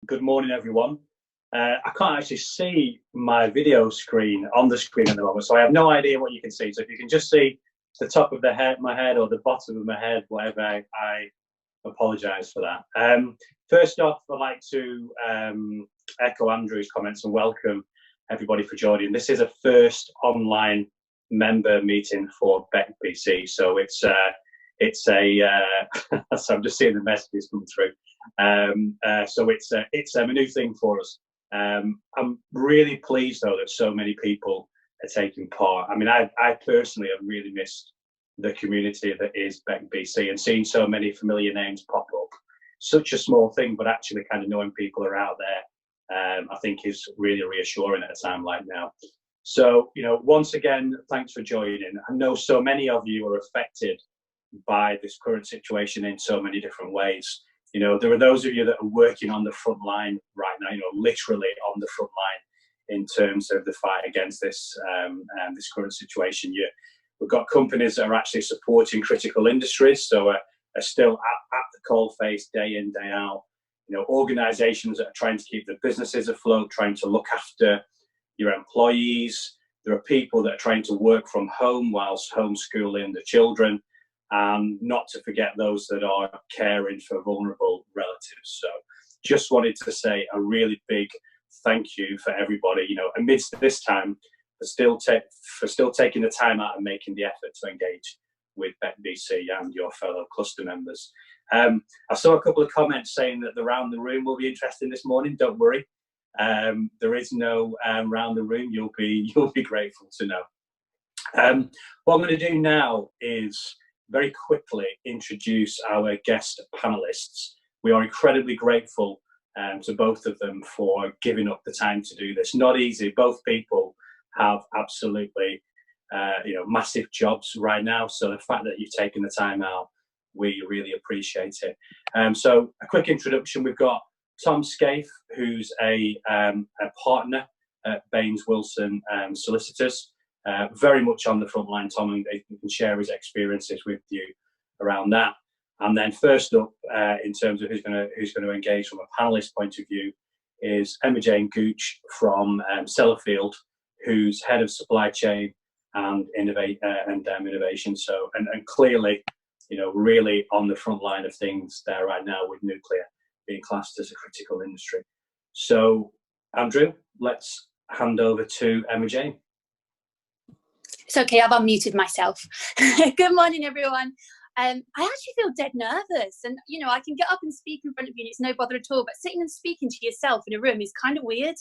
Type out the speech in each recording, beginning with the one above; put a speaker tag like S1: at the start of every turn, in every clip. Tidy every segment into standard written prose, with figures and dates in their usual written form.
S1: Good morning, everyone. I can't actually see my video screen on the screen at the moment, so I have no idea what you can see. So if you can just see the top of my head or the bottom of my head, whatever, I apologise for that. First off, I'd like to echo Andrew's comments and welcome everybody for joining. This is a first online member meeting for BECBC, so it's a so I'm just seeing the messages come through. So it's a new thing for us. I'm really pleased though that so many people are taking part. I mean, I personally have really missed the community that is BECBC, and seeing so many familiar names pop up. Such a small thing, but actually kind of knowing people are out there, I think is really reassuring at a time like now. So, you know, once again, thanks for joining. I know so many of you are affected by this current situation in so many different ways. You know, there are those of you that are working on the front line right now, you know, literally on the front line in terms of the fight against this this current situation. We've got companies that are actually supporting critical industries, so are still at the coalface day in, day out. You know, organisations that are trying to keep their businesses afloat, trying to look after your employees. There are people that are trying to work from home whilst homeschooling the children. And not to forget those that are caring for vulnerable relatives. So just wanted to say a really big thank you for everybody, you know, amidst this time, for still taking the time out and making the effort to engage with BECBC and your fellow cluster members. I saw a couple of comments saying that the round the room will be interesting this morning. Don't worry, there is no round the room. You'll be grateful to know. What I'm going to do now is very quickly introduce our guest panelists. We are incredibly grateful to both of them for giving up the time to do this. Not easy. Both people have absolutely, you know, massive jobs right now. So the fact that you've taken the time out, we really appreciate it. So a quick introduction. We've got Tom Scaife, who's a partner at Baines Wilson Solicitors. Very much on the front line, Tom, and he can share his experiences with you around that. And then first up, in terms of who's going to engage from a panelist point of view, is Emma-Jayne Gooch from Sellafield, who's head of supply chain and innovation. So, and clearly, you know, really on the front line of things there right now, with nuclear being classed as a critical industry. So, Andrew, let's hand over to Emma-Jayne.
S2: It's okay, I've unmuted myself. Good morning, everyone. I actually feel dead nervous, and you know, I can get up and speak in front of you and it's no bother at all, but sitting and speaking to yourself in a room is kind of weird.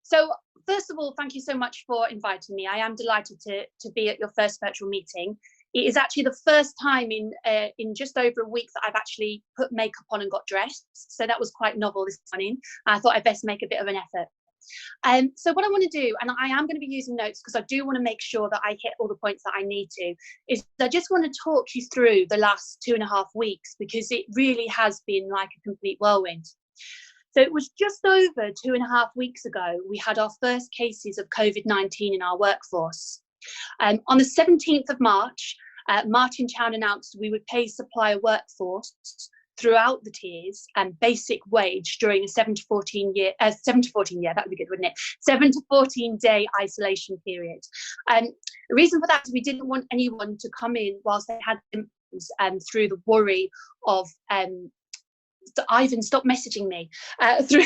S2: So first of all, thank you so much for inviting me. I am delighted to be at your first virtual meeting. It is actually the first time in just over a week that I've actually put makeup on and got dressed, so that was quite novel this morning. I thought I'd best make a bit of an effort. So what I want to do, and I am going to be using notes because I do want to make sure that I hit all the points that I need to, is I just want to talk you through the last 2.5 weeks, because it really has been like a complete whirlwind. So it was just over 2.5 weeks ago, we had our first cases of COVID-19 in our workforce. On the 17th of March, Martin Chown announced we would pay supplier workforce throughout the tiers and basic wage during a 7 to 14 year, that would be good, wouldn't it? 7 to 14 day isolation period. The reason for that is we didn't want anyone to come in whilst they had symptoms, through the worry of, Ivan, stop messaging me, through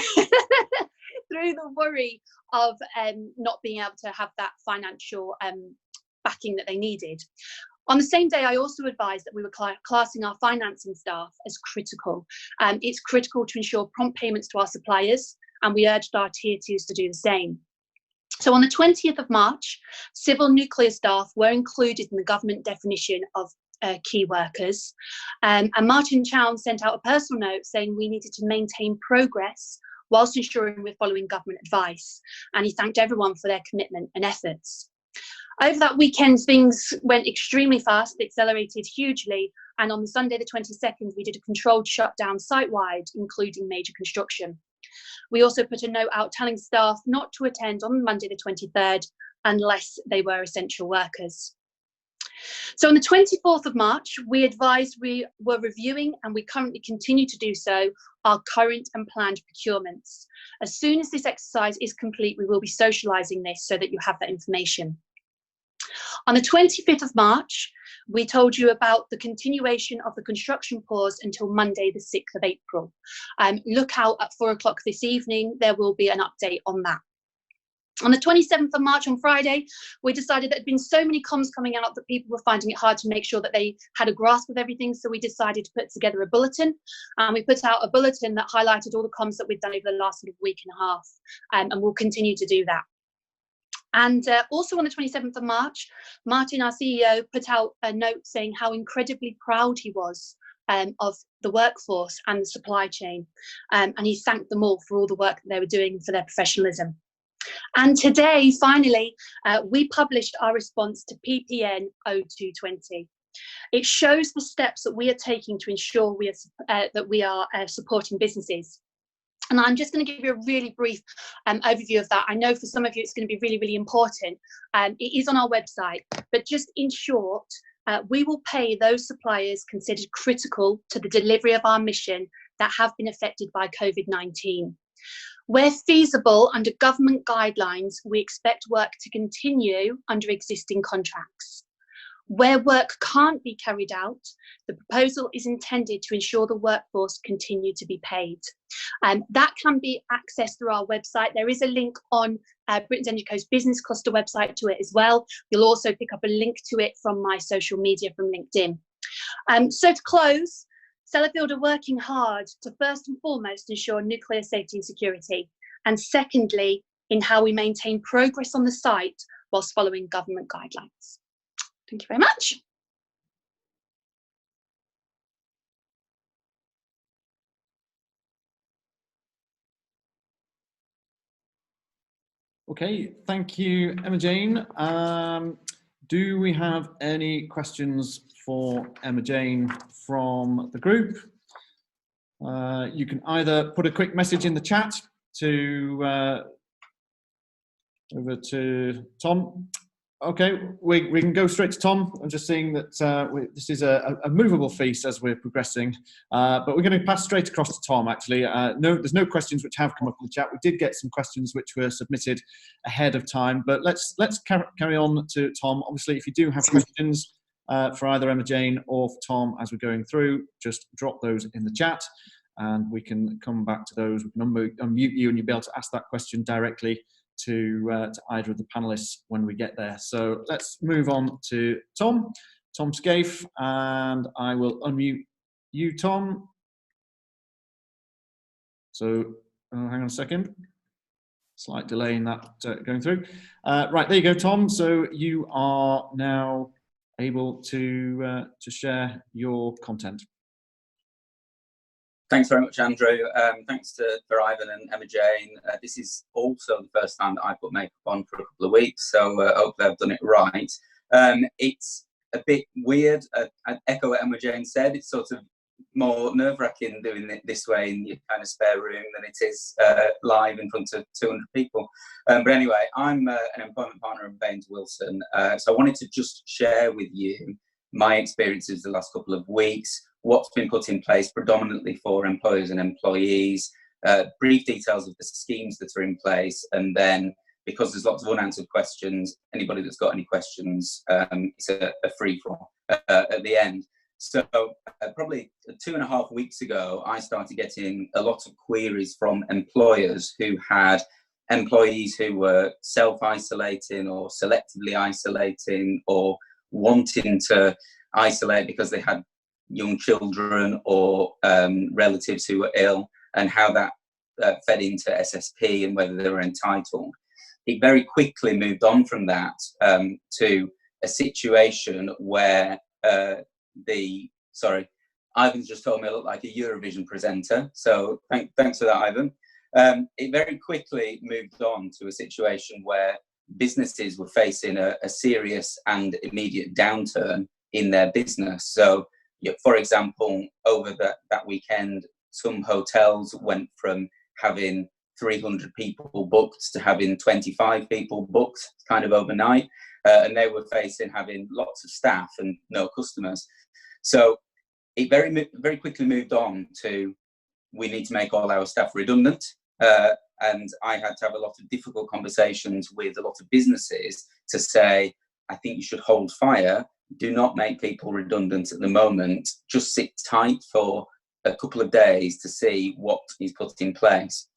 S2: the worry of not being able to have that financial backing that they needed. On the same day, I also advised that we were classing our financing staff as critical. It's critical to ensure prompt payments to our suppliers, and we urged our tier 2s to do the same. So on the 20th of March, civil nuclear staff were included in the government definition of key workers. And Martin Chown sent out a personal note saying we needed to maintain progress whilst ensuring we're following government advice. And he thanked everyone for their commitment and efforts. Over that weekend, things went extremely fast, accelerated hugely, and on the Sunday the 22nd, we did a controlled shutdown site-wide, including major construction. We also put a note out telling staff not to attend on Monday the 23rd unless they were essential workers. So on the 24th of March, we advised we were reviewing, and we currently continue to do so, our current and planned procurements. As soon as this exercise is complete, we will be socialising this so that you have that information. On the 25th of March, we told you about the continuation of the construction pause until Monday, the 6th of April. Look out at 4 o'clock this evening, there will be an update on that. On the 27th of March, on Friday, we decided that there had been so many comms coming out that people were finding it hard to make sure that they had a grasp of everything. So we decided to put together a bulletin. And we put out a bulletin that highlighted all the comms that we've done over the last sort of week and a half. And we'll continue to do that. And also on the 27th of March, Martin, our CEO, put out a note saying how incredibly proud he was of the workforce and the supply chain. And he thanked them all for all the work that they were doing for their professionalism. And today, finally, we published our response to PPN 0220. It shows the steps that we are taking to ensure that we are supporting businesses. And I'm just going to give you a really brief overview of that. I know for some of you it's going to be really, really important. It is on our website, but just in short, we will pay those suppliers considered critical to the delivery of our mission that have been affected by COVID-19. Where feasible under government guidelines, we expect work to continue under existing contracts. Where work can't be carried out, the proposal is intended to ensure the workforce continue to be paid. That can be accessed through our website. There is a link on Britain's Energy Co's business cluster website to it as well. You'll also pick up a link to it from my social media from LinkedIn. So to close, Sellafield are working hard to first and foremost ensure nuclear safety and security, and secondly, in how we maintain progress on the site whilst following government guidelines. Thank you very much.
S3: Okay, thank you, Emma-Jayne. Do we have any questions for Emma-Jayne from the group? You can either put a quick message in the chat to over to Tom. Okay, we can go straight to Tom. I'm just seeing that this is a movable feast as we're progressing, but we're going to pass straight across to Tom, actually. No, there's no questions which have come up in the chat. We did get some questions which were submitted ahead of time, but let's carry on to Tom. Obviously, if you do have questions for either Emma-Jayne or for Tom as we're going through, just drop those in the chat and we can come back to those. We can unmute you and you'll be able to ask that question directly to either of the panelists when we get there. So let's move on to Tom Scaife, and I will unmute you, Tom. So hang on a second, slight delay in that going through. Right, there you go, Tom. So you are now able to share your content.
S4: Thanks very much, Andrew. Thanks for Ivan and Emma-Jayne. This is also the first time that I put makeup on for a couple of weeks, so hopefully I've done it right. It's a bit weird. I echo what Emma-Jayne said. It's sort of more nerve-wracking doing it this way in your kind of spare room than it is live in front of 200 people. But anyway, I'm an employment partner of Baines Wilson, so I wanted to just share with you my experiences the last couple of weeks, what's been put in place predominantly for employers and employees, brief details of the schemes that are in place, and then, because there's lots of unanswered questions, anybody that's got any questions, it's a free-for-all at the end. So probably 2.5 weeks ago, I started getting a lot of queries from employers who had employees who were self-isolating or selectively isolating or wanting to isolate because they had young children or relatives who were ill, and how that fed into SSP and whether they were entitled. It very quickly moved on from that to a situation where Ivan's just told me I look like a Eurovision presenter, so thanks for that, Ivan. It very quickly moved on to a situation where businesses were facing a serious and immediate downturn in their business. So, for example, over that weekend, some hotels went from having 300 people booked to having 25 people booked kind of overnight. And they were facing having lots of staff and no customers. So it very quickly moved on to, we need to make all our staff redundant. And I had to have a lot of difficult conversations with a lot of businesses to say, I think you should hold fire. Do not make people redundant at the moment. Just sit tight for a couple of days to see what is put in place.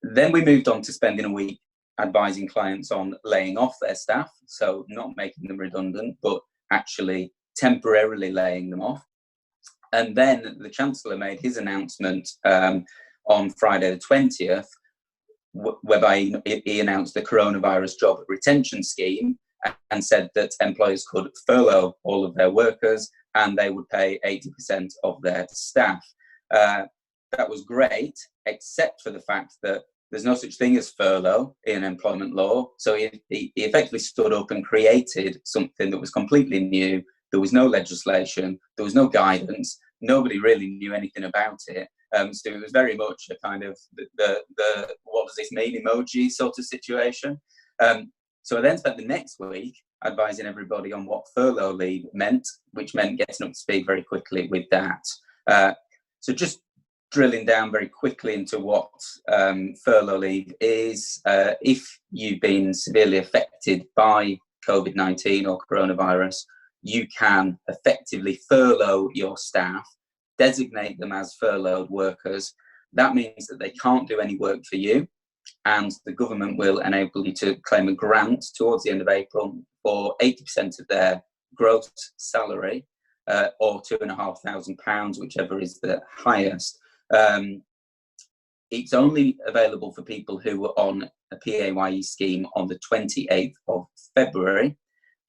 S4: Then we moved on to spending a week advising clients on laying off their staff. So not making them redundant, but actually temporarily laying them off. And then the Chancellor made his announcement on Friday the 20th, whereby he announced the coronavirus job retention scheme and said that employers could furlough all of their workers and they would pay 80% of their staff. That was great, except for the fact that there's no such thing as furlough in employment law. So he effectively stood up and created something that was completely new. There was no legislation, there was no guidance, nobody really knew anything about it. So it was very much a kind of the what does this mean emoji sort of situation. So I then spent the next week advising everybody on what furlough leave meant, which meant getting up to speed very quickly with that. So just drilling down very quickly into what furlough leave is. If you've been severely affected by COVID-19 or coronavirus, you can effectively furlough your staff, designate them as furloughed workers. That means that they can't do any work for you, and the government will enable you to claim a grant towards the end of April for 80% of their gross salary, or £2,500, whichever is the highest. It's only available for people who were on a PAYE scheme on the 28th of February,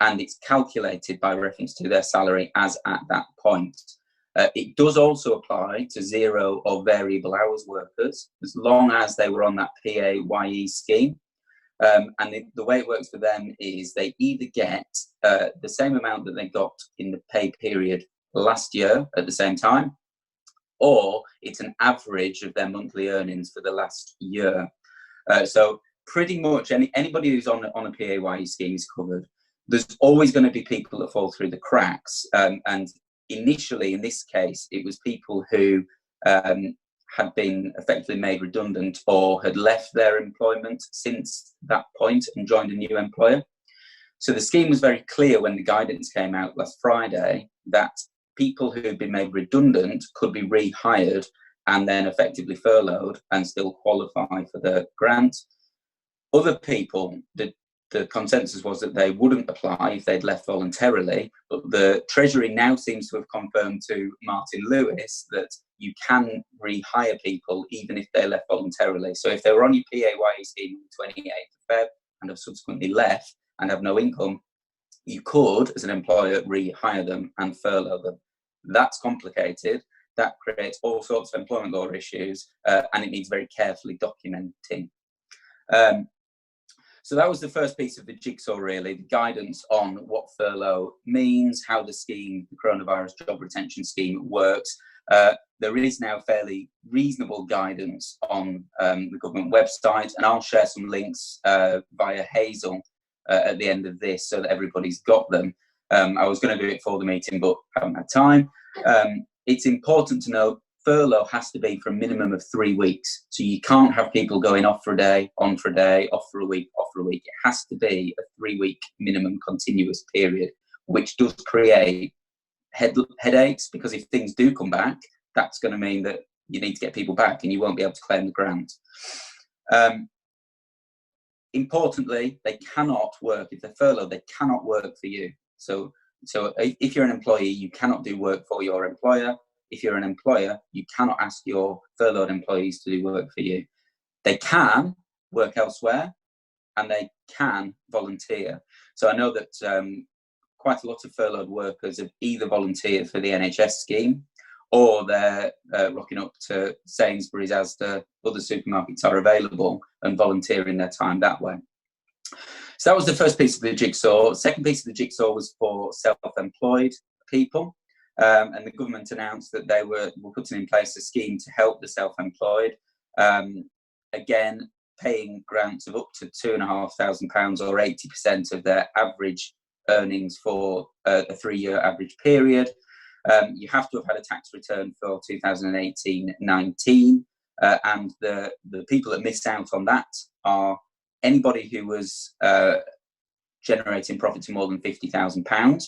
S4: and it's calculated by reference to their salary as at that point. It does also apply to 0 or variable hours workers, as long as they were on that PAYE scheme. And the way it works for them is they either get the same amount that they got in the pay period last year at the same time, or it's an average of their monthly earnings for the last year. So pretty much anybody who's on a PAYE scheme is covered. There's always going to be people that fall through the cracks. And initially, in this case, it was people who had been effectively made redundant or had left their employment since that point and joined a new employer. So the scheme was very clear when the guidance came out last Friday that people who had been made redundant could be rehired and then effectively furloughed and still qualify for the grant. Other people, the consensus was that they wouldn't apply if they'd left voluntarily, but the Treasury now seems to have confirmed to Martin Lewis that you can rehire people even if they left voluntarily. So if they were on your PAYE scheme on the 28th of Feb and have subsequently left and have no income, you could, as an employer, rehire them and furlough them. That's complicated. That creates all sorts of employment law issues, and it needs very carefully documenting. So that was the first piece of the jigsaw, really, the guidance on what furlough means, how the scheme, the coronavirus job retention scheme, works. There is now fairly reasonable guidance on the government website, and I'll share some links via Hazel at the end of this so that everybody's got them. I was going to do it for the meeting, but haven't had time. It's important to note furlough has to be for a minimum of 3 weeks. So you can't have people going off for a day, on for a day, off for a week, off for a week. It has to be a 3-week minimum continuous period, which does create headaches, because if things do come back, that's going to mean that you need to get people back and you won't be able to claim the grant. Importantly, they cannot work. If they're furloughed, they cannot work for you. So if you're an employee, you cannot do work for your employer. If you're an employer, you cannot ask your furloughed employees to do work for you. They can work elsewhere and they can volunteer. So I know that quite a lot of furloughed workers have either volunteered for the NHS scheme or they're rocking up to Sainsbury's, Asda, other supermarkets are available and volunteering their time that way. So that was the first piece of the jigsaw. The second piece of the jigsaw was for self-employed people. And the government announced that they were putting in place a scheme to help the self-employed. again, paying grants of up to £2,500 or 80% of their average earnings for a 3-year average period. You have to have had a tax return for 2018-19, and the people that missed out on that are anybody who was generating profits of more than £50,000,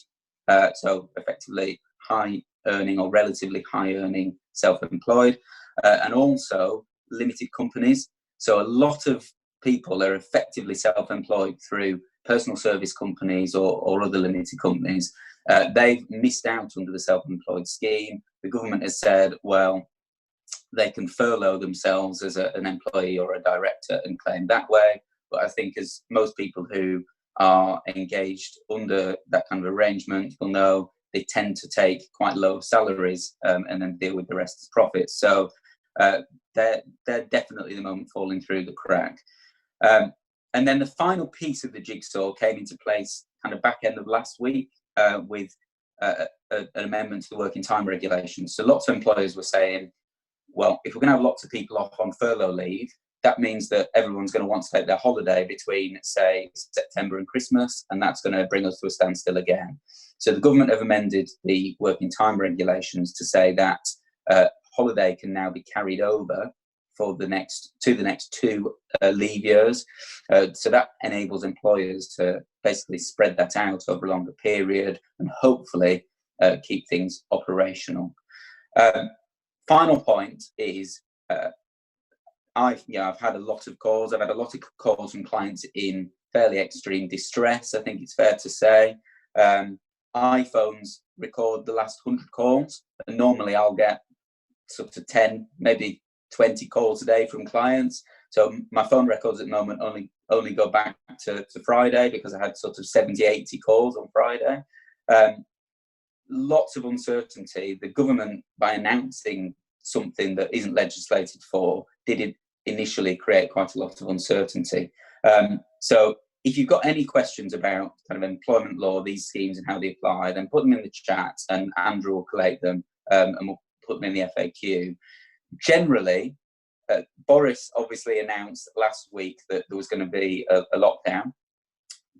S4: so effectively high earning or relatively high earning self-employed, and also limited companies. So a lot of people are effectively self-employed through personal service companies or other limited companies. They've missed out under the self-employed scheme. The government has said, well, they can furlough themselves as an employee or a director and claim that way. But I think as most people who are engaged under that kind of arrangement will know, they tend to take quite low salaries and then deal with the rest as profits. So they're definitely the moment falling through the crack. And then the final piece of the jigsaw came into place kind of back end of last week with an amendment to the working time regulations. So lots of employers were saying, well, if we're going to have lots of people off on furlough leave, that means that everyone's going to want to take their holiday between, say, September and Christmas, and that's going to bring us to a standstill again. So the government have amended the working time regulations to say that holiday can now be carried over for the next two leave years. So that enables employers to basically spread that out over a longer period and hopefully keep things operational. Final point is I've had a lot of calls. I've had a lot of calls from clients in fairly extreme distress, I think it's fair to say. iPhones record the last 100 calls, and normally I'll get sort of 10, maybe 20 calls a day from clients. So my phone records at the moment only go back to Friday, because I had sort of 70, 80 calls on Friday. Lots of uncertainty. The government, by announcing something that isn't legislated for, did it initially create quite a lot of uncertainty. So if you've got any questions about kind of employment law, these schemes and how they apply, then put them in the chat and Andrew will collate them and we'll put them in the FAQ. Generally, Boris obviously announced last week that there was going to be a lockdown.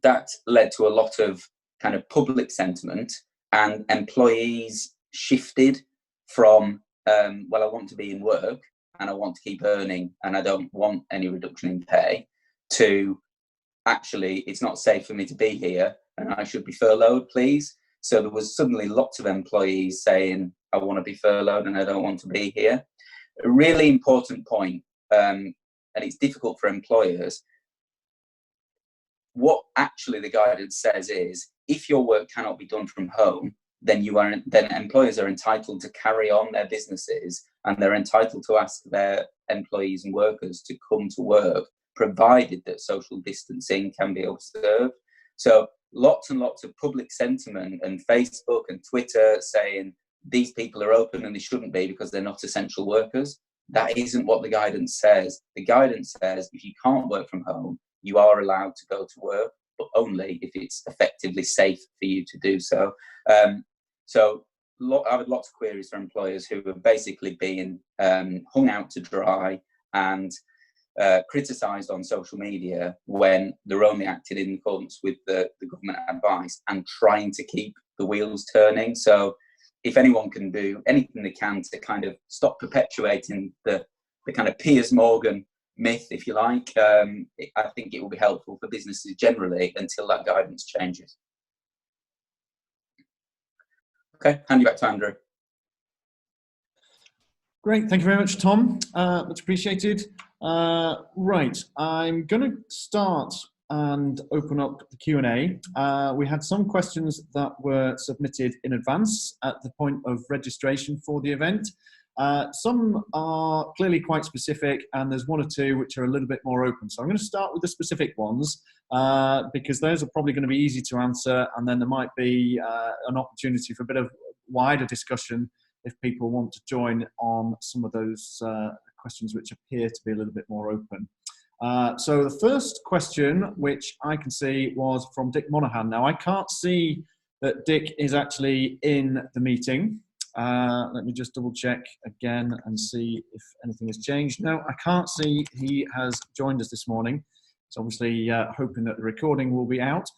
S4: That led to a lot of kind of public sentiment, and employees shifted from, well, I want to be in work and I want to keep earning and I don't want any reduction in pay, to actually, it's not safe for me to be here and I should be furloughed, please. So there was suddenly lots of employees saying, I want to be furloughed and I don't want to be here. A really important point, and it's difficult for employers. What actually the guidance says is, if your work cannot be done from home, then employers are entitled to carry on their businesses, and they're entitled to ask their employees and workers to come to work, provided that social distancing can be observed. So lots and lots of public sentiment and Facebook and Twitter saying these people are open and they shouldn't be because they're not essential workers. That isn't what the guidance says. The guidance says if you can't work from home, you are allowed to go to work, but only if it's effectively safe for you to do so. I've had lots of queries from employers who have basically been hung out to dry and criticised on social media when they're only acting in accordance with the government advice and trying to keep the wheels turning. So if anyone can do anything they can to kind of stop perpetuating the kind of Piers Morgan myth, if you like, I think it will be helpful for businesses generally until that guidance changes. Okay, hand you back to Andrew.
S3: Great, thank you very much, Tom. Much appreciated. Right, I'm going to start and open up the Q&A. We had some questions that were submitted in advance at the point of registration for the event. Some are clearly quite specific, and there's one or two which are a little bit more open. So I'm going to start with the specific ones because those are probably going to be easy to answer, and then there might be an opportunity for a bit of wider discussion if people want to join on some of those questions which appear to be a little bit more open. So the first question, which I can see, was from Dick Monaghan. Now, I can't see that Dick is actually in the meeting. Let me just double check again and see if anything has changed. No, I can't see he has joined us this morning. So obviously hoping that the recording will be out.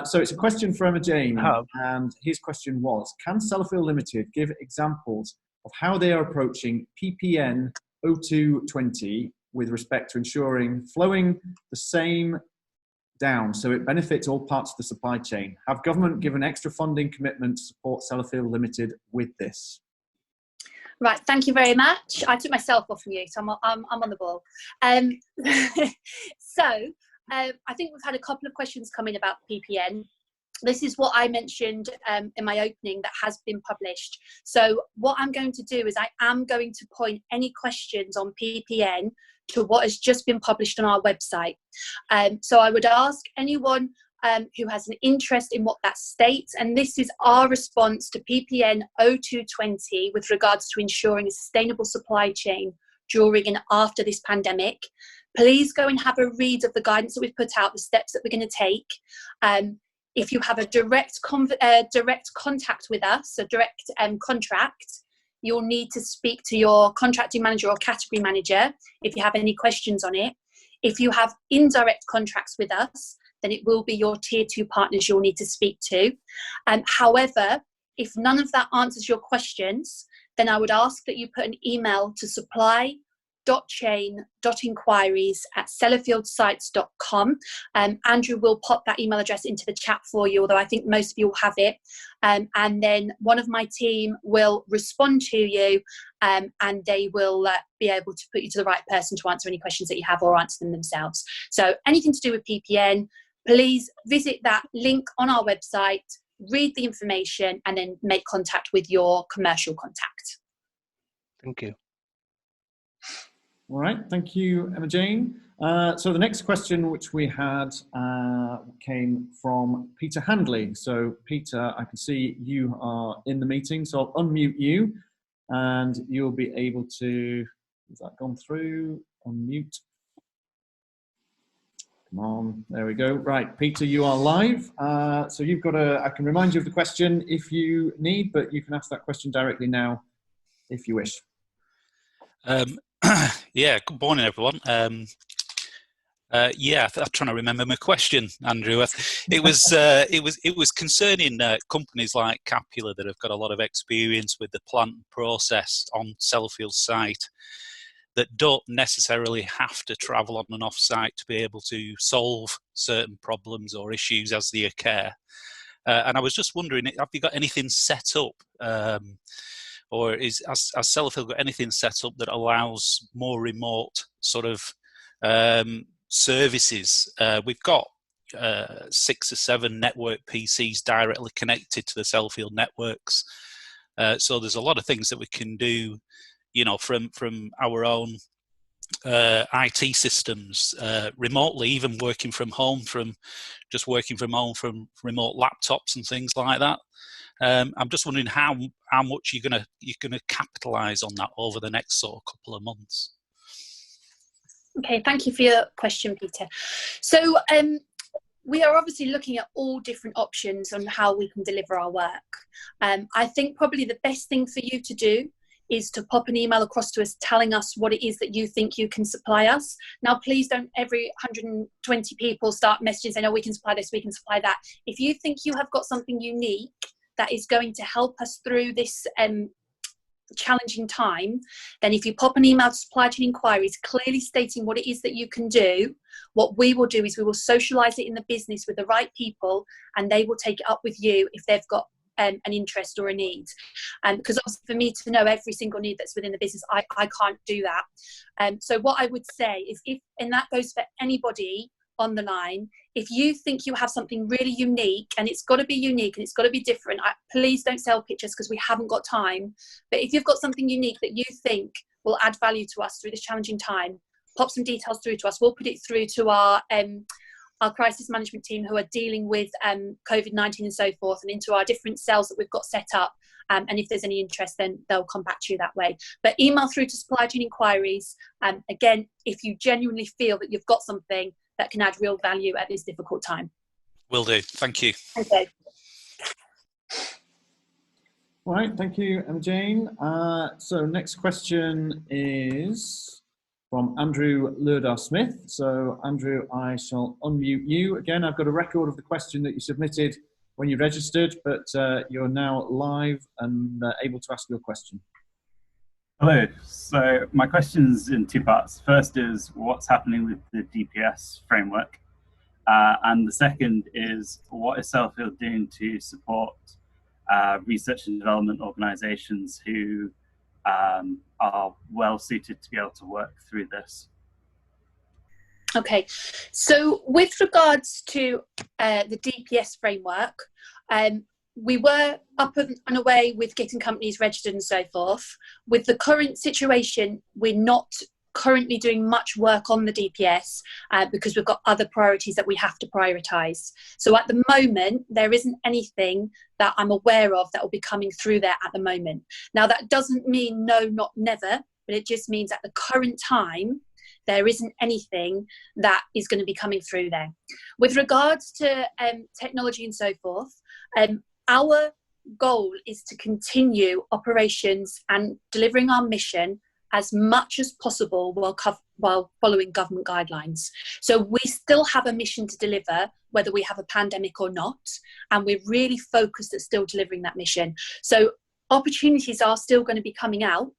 S3: So it's a question for Emma-Jayne, and his question was, can Sellafield Limited give examples of how they are approaching PPN 0220 with respect to ensuring flowing the same down so it benefits all parts of the supply chain? Have government given extra funding commitment to support Sellafield Limited with this?
S2: Right, thank you very much. I took myself off mute, so I'm on the ball. I think we've had a couple of questions come in about PPN. This is what I mentioned in my opening that has been published. So what I'm going to do is I am going to point any questions on PPN to what has just been published on our website. So I would ask anyone who has an interest in what that states, and this is our response to PPN 0220 with regards to ensuring a sustainable supply chain during and after this pandemic. Please go and have a read of the guidance that we've put out, the steps that we're going to take. If you have a direct contact with us, a direct contract, you'll need to speak to your contracting manager or category manager if you have any questions on it. If you have indirect contracts with us, then it will be your tier 2 partners you'll need to speak to. However, if none of that answers your questions, then I would ask that you put an email to supply.chain.inquiries@sellafieldsites.com. Andrew will pop that email address into the chat for you, although I think most of you will have it. And then one of my team will respond to you, and they will be able to put you to the right person to answer any questions that you have or answer them themselves. So anything to do with PPN, please visit that link on our website, read the information, and then make contact with your commercial contact.
S5: Thank you.
S3: All right, thank you, Emma-Jayne. So the next question which we had came from Peter Handley. So Peter, I can see you are in the meeting, so I'll unmute you and you'll be able to, has that gone through? Unmute. Come on, there we go. Right, Peter, you are live. So you've got I can remind you of the question if you need, but you can ask that question directly now if you wish.
S6: Yeah, good morning, everyone. Yeah, I'm trying to remember my question, Andrew. It was concerning companies like Capula that have got a lot of experience with the plant process on Sellafield's site that don't necessarily have to travel on and off site to be able to solve certain problems or issues as they occur. And I was just wondering, have you got anything set up? Or has Sellafield got anything set up that allows more remote sort of services? We've got 6 or 7 network PCs directly connected to the Sellafield networks. So there's a lot of things that we can do, you know, from our own IT systems remotely, even working from home, from remote laptops and things like that. I'm just wondering how much you're gonna capitalise on that over the next sort of couple of months.
S2: Okay, thank you for your question, Peter. So we are obviously looking at all different options on how we can deliver our work. I think probably the best thing for you to do is to pop an email across to us telling us what it is that you think you can supply us. Now, please don't every 120 people start messaging saying, oh, we can supply this, we can supply that. If you think you have got something unique that is going to help us through this challenging time, then if you pop an email to supply chain inquiries clearly stating what it is that you can do, what we will do is we will socialise it in the business with the right people, and they will take it up with you if they've got an interest or a need. Because obviously for me to know every single need that's within the business, I can't do that. So what I would say is, and that goes for anybody on the line, if you think you have something really unique, and it's got to be unique and it's got to be different, please don't sell pictures because we haven't got time. But if you've got something unique that you think will add value to us through this challenging time, pop some details through to us. We'll put it through to our crisis management team who are dealing with COVID-19 and so forth, and into our different cells that we've got set up. And if there's any interest, then they'll come back to you that way. But email through to supply chain inquiries. Again, if you genuinely feel that you've got something that can add real value at this difficult time.
S6: Will do. Thank you.
S2: Okay.
S3: All right, thank you, Emma-Jayne. So next question is from Andrew Lurdar-Smith. So Andrew, I shall unmute you. Again, I've got a record of the question that you submitted when you registered, but you're now live and able to ask your question.
S5: Hello. So my question's in two parts. First is what's happening with the DPS framework, and the second is what is Sellafield doing to support research and development organisations who are well suited to be able to work through this.
S2: Okay, so with regards to the DPS framework, we were up and away with getting companies registered and so forth. With the current situation, we're not currently doing much work on the DPS because we've got other priorities that we have to prioritise. So at the moment, there isn't anything that I'm aware of that will be coming through there at the moment. Now, that doesn't mean no, not never, but it just means at the current time, there isn't anything that is going to be coming through there. With regards to technology and so forth, our goal is to continue operations and delivering our mission as much as possible while following government guidelines. So we still have a mission to deliver, whether we have a pandemic or not, and we're really focused at still delivering that mission. So opportunities are still going to be coming out,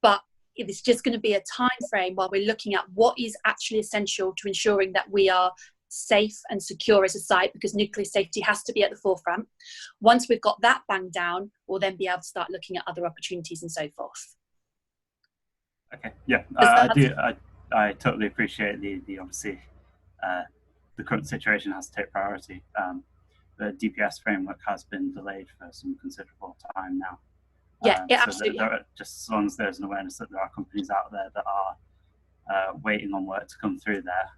S2: but it's just going to be a time frame while we're looking at what is actually essential to ensuring that we are safe and secure as a site, because nuclear safety has to be at the forefront. Once we've got that banged down, we'll then be able to start looking at other opportunities and so forth.
S5: Okay, yeah, I totally appreciate the obviously the current situation has to take priority. The DPS framework has been delayed for some considerable time now.
S2: Yeah,
S5: so
S2: absolutely.
S5: Just as long as there's an awareness that there are companies out there that are waiting on work to come through there.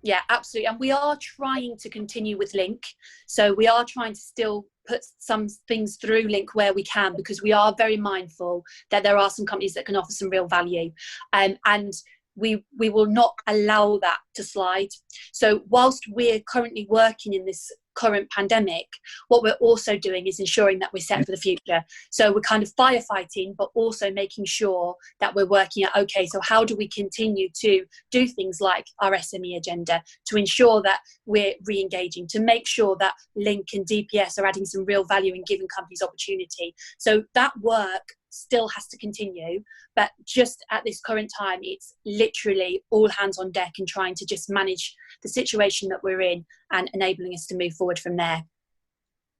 S2: Yeah, absolutely. And we are trying to continue with Link. So we are trying to still put some things through Link where we can, because we are very mindful that there are some companies that can offer some real value. And we will not allow that to slide. So whilst we're currently working in this current pandemic, what we're also doing is ensuring that we're set for the future. So we're kind of firefighting, but also making sure that we're working at, okay, so how do we continue to do things like our SME agenda to ensure that we're re-engaging, to make sure that Link and DPS are adding some real value and giving companies opportunity. So that work still has to continue, but just at this current time, it's literally all hands on deck and trying to just manage the situation that we're in and enabling us to move forward from there.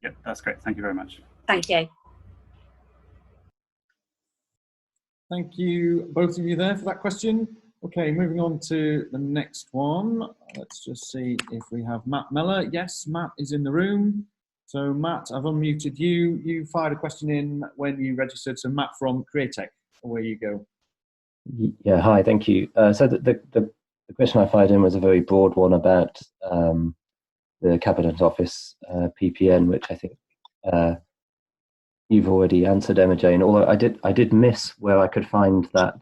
S5: Yep, that's great. Thank you very much.
S2: Thank you.
S3: Thank you, both of you there for that question. Okay, moving on to the next one. Let's just see if we have Matt Meller. Yes, Matt is in the room. So Matt, I've unmuted you. You fired a question in when you registered. So Matt from Createch, away you go.
S7: Yeah, hi, thank you. So the question I fired in was a very broad one about the Cabinet Office PPN, which I think you've already answered, Emma-Jayne, although I did miss where I could find that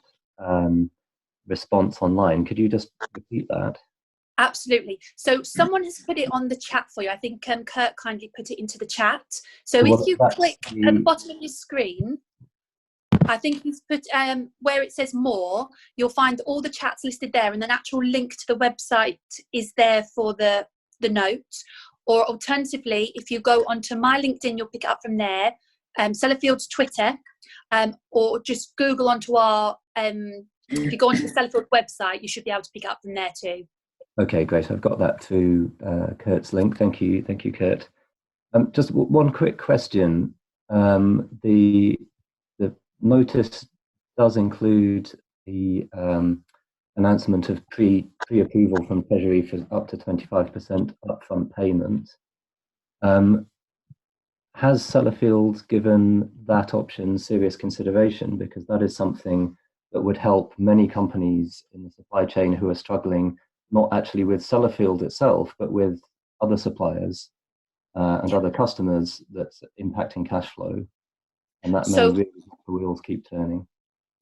S7: response online. Could you just repeat that?
S2: Absolutely. So someone has put it on the chat for you. I think Kurt kindly put it into the chat. So if you click at the bottom of your screen, I think he's put where it says more, you'll find all the chats listed there, and an actual link to the website is there for the note. Or alternatively, if you go onto my LinkedIn, you'll pick it up from there. Sellafield's Twitter, or just Google onto our, if you go onto the Sellafield website, you should be able to pick it up from there too.
S7: Okay, great. I've got that through Kurt's link. Thank you, Kurt. Just one quick question. The notice does include the announcement of pre-approval from Treasury for up to 25% upfront payment. Has Sellafield given that option serious consideration? Because that is something that would help many companies in the supply chain who are struggling, not actually with Sellafield itself, but with other suppliers and other customers that's impacting cash flow. And that may really help the wheels keep turning.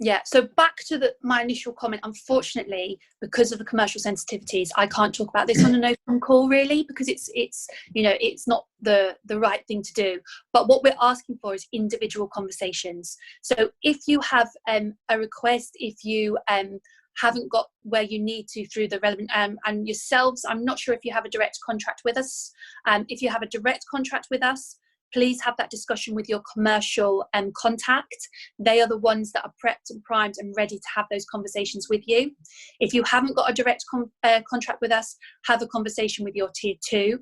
S2: Yeah, so back to my initial comment, unfortunately, because of the commercial sensitivities, I can't talk about this on an open call really, because it's you know, it's not the right thing to do. But what we're asking for is individual conversations. So if you have a request, if you haven't got where you need to through the relevant and yourselves, I'm not sure if you have a direct contract with us. If you have a direct contract with us, please have that discussion with your commercial contact. They are the ones that are prepped and primed and ready to have those conversations with you. If you haven't got a direct contract with us, have a conversation with your tier 2.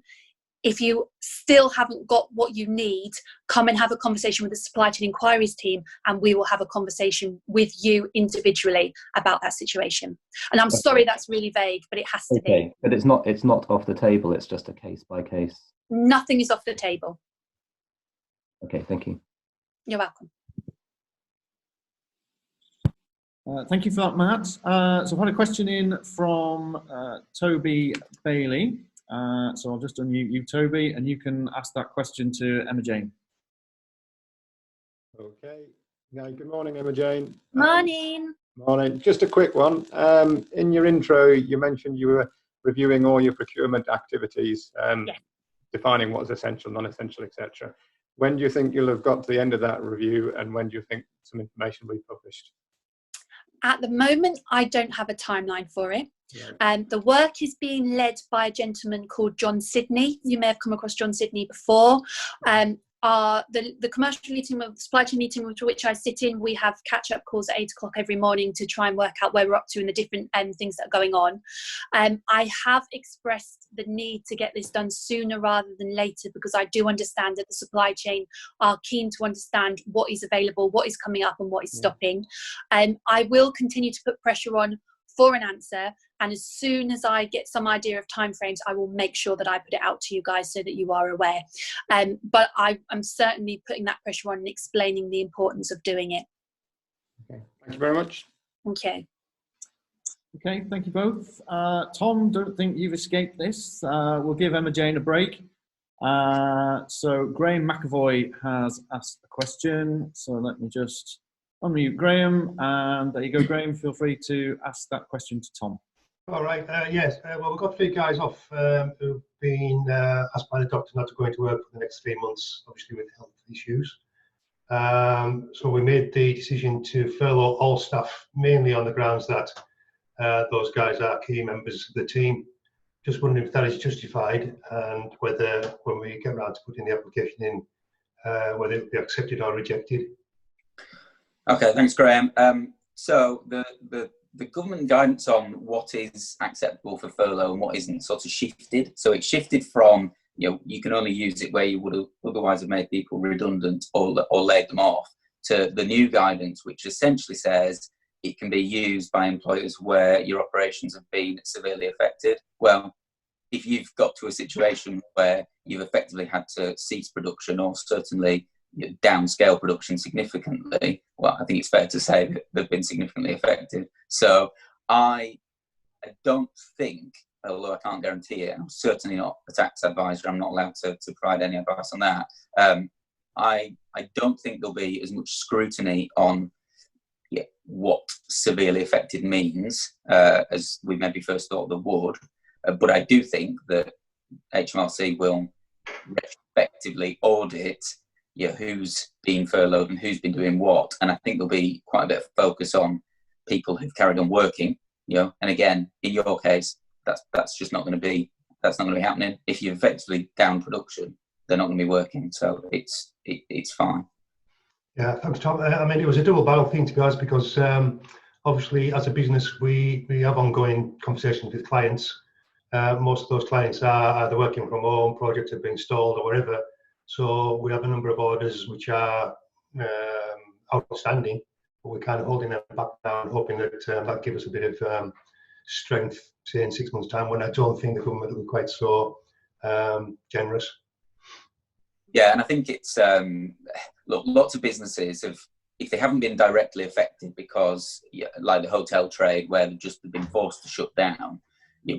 S2: If you still haven't got what you need, come and have a conversation with the supply chain inquiries team, and we will have a conversation with you individually about that situation. And I'm sorry that's really vague, but it has to be.
S7: But it's not off the table, it's just a case by case.
S2: Nothing is off the table.
S7: Okay, thank you.
S2: You're welcome.
S3: Thank you for that, Matt. So I've had a question in from Toby Bailey. So I'll just unmute you, Toby, and you can ask that question to Emma-Jayne.
S8: Okay. Yeah, good morning, Emma-Jayne.
S2: Morning.
S8: Morning. Just a quick one. In your intro, you mentioned you were reviewing all your procurement activities,
S2: Yes.
S8: defining what is essential, non-essential, etc. When do you think you'll have got to the end of that review, and when do you think some information will be published?
S2: At the moment, I don't have a timeline for it.
S8: Right.
S2: The work is being led by a gentleman called John Sidney. You may have come across John Sidney before. The commercial meeting, the supply chain meeting with which I sit in, we have catch-up calls at 8 o'clock every morning to try and work out where we're up to and the different things that are going on. I have expressed the need to get this done sooner rather than later, because I do understand that the supply chain are keen to understand what is available, what is coming up and what is stopping. I will continue to put pressure on for an answer, and as soon as I get some idea of timeframes, I will make sure that I put it out to you guys so that you are aware. But I'm certainly putting that pressure on and explaining the importance of doing it.
S8: Okay. Thank you very much.
S2: Okay.
S3: Okay, thank you both. Tom, don't think you've escaped this. We'll give Emma-Jayne a break. So Graham McAvoy has asked a question. So let me just unmute Graham, and there you go, Graham. Feel free to ask that question to Tom.
S9: All right. Yes. Well, we've got 3 guys off who've been asked by the doctor not to go into work for the next 3 months, obviously with health issues. So we made the decision to furlough all staff, mainly on the grounds that those guys are key members of the team. Just wondering if that is justified, and whether, when we get around to putting the application in, whether it will be accepted or rejected.
S4: Okay, thanks, Graham. So the government guidance on what is acceptable for furlough and what isn't sort of shifted. So it shifted from, you can only use it where you would have otherwise have made people redundant or laid them off, to the new guidance, which essentially says it can be used by employers where your operations have been severely affected. Well, if you've got to a situation where you've effectively had to cease production or certainly downscale production significantly, well, I think it's fair to say that they've been significantly affected. So I don't think, although I can't guarantee it, I'm certainly not a tax advisor, I'm not allowed to provide any advice on that. I don't think there'll be as much scrutiny on what severely affected means as we maybe first thought there would. But I do think that HMRC will retrospectively audit who's been furloughed and who's been doing what, and I think there'll be quite a bit of focus on people who've carried on working. And again, in your case, that's just not going to be happening. If you're effectively down production, they're not going to be working, so it's fine.
S9: Yeah, thanks, Tom. I mean, it was a double barrel thing, to be honest, because obviously, as a business, we have ongoing conversations with clients. Most of those clients are either working from home, projects have been stalled or whatever. So we have a number of orders which are outstanding, but we're kind of holding them back down, hoping that that gives us a bit of strength, say in 6 months' time, when I don't think the government will be quite so generous.
S4: Yeah, and I think it's look, lots of businesses have, if they haven't been directly affected because, like the hotel trade, where they've just been forced to shut down,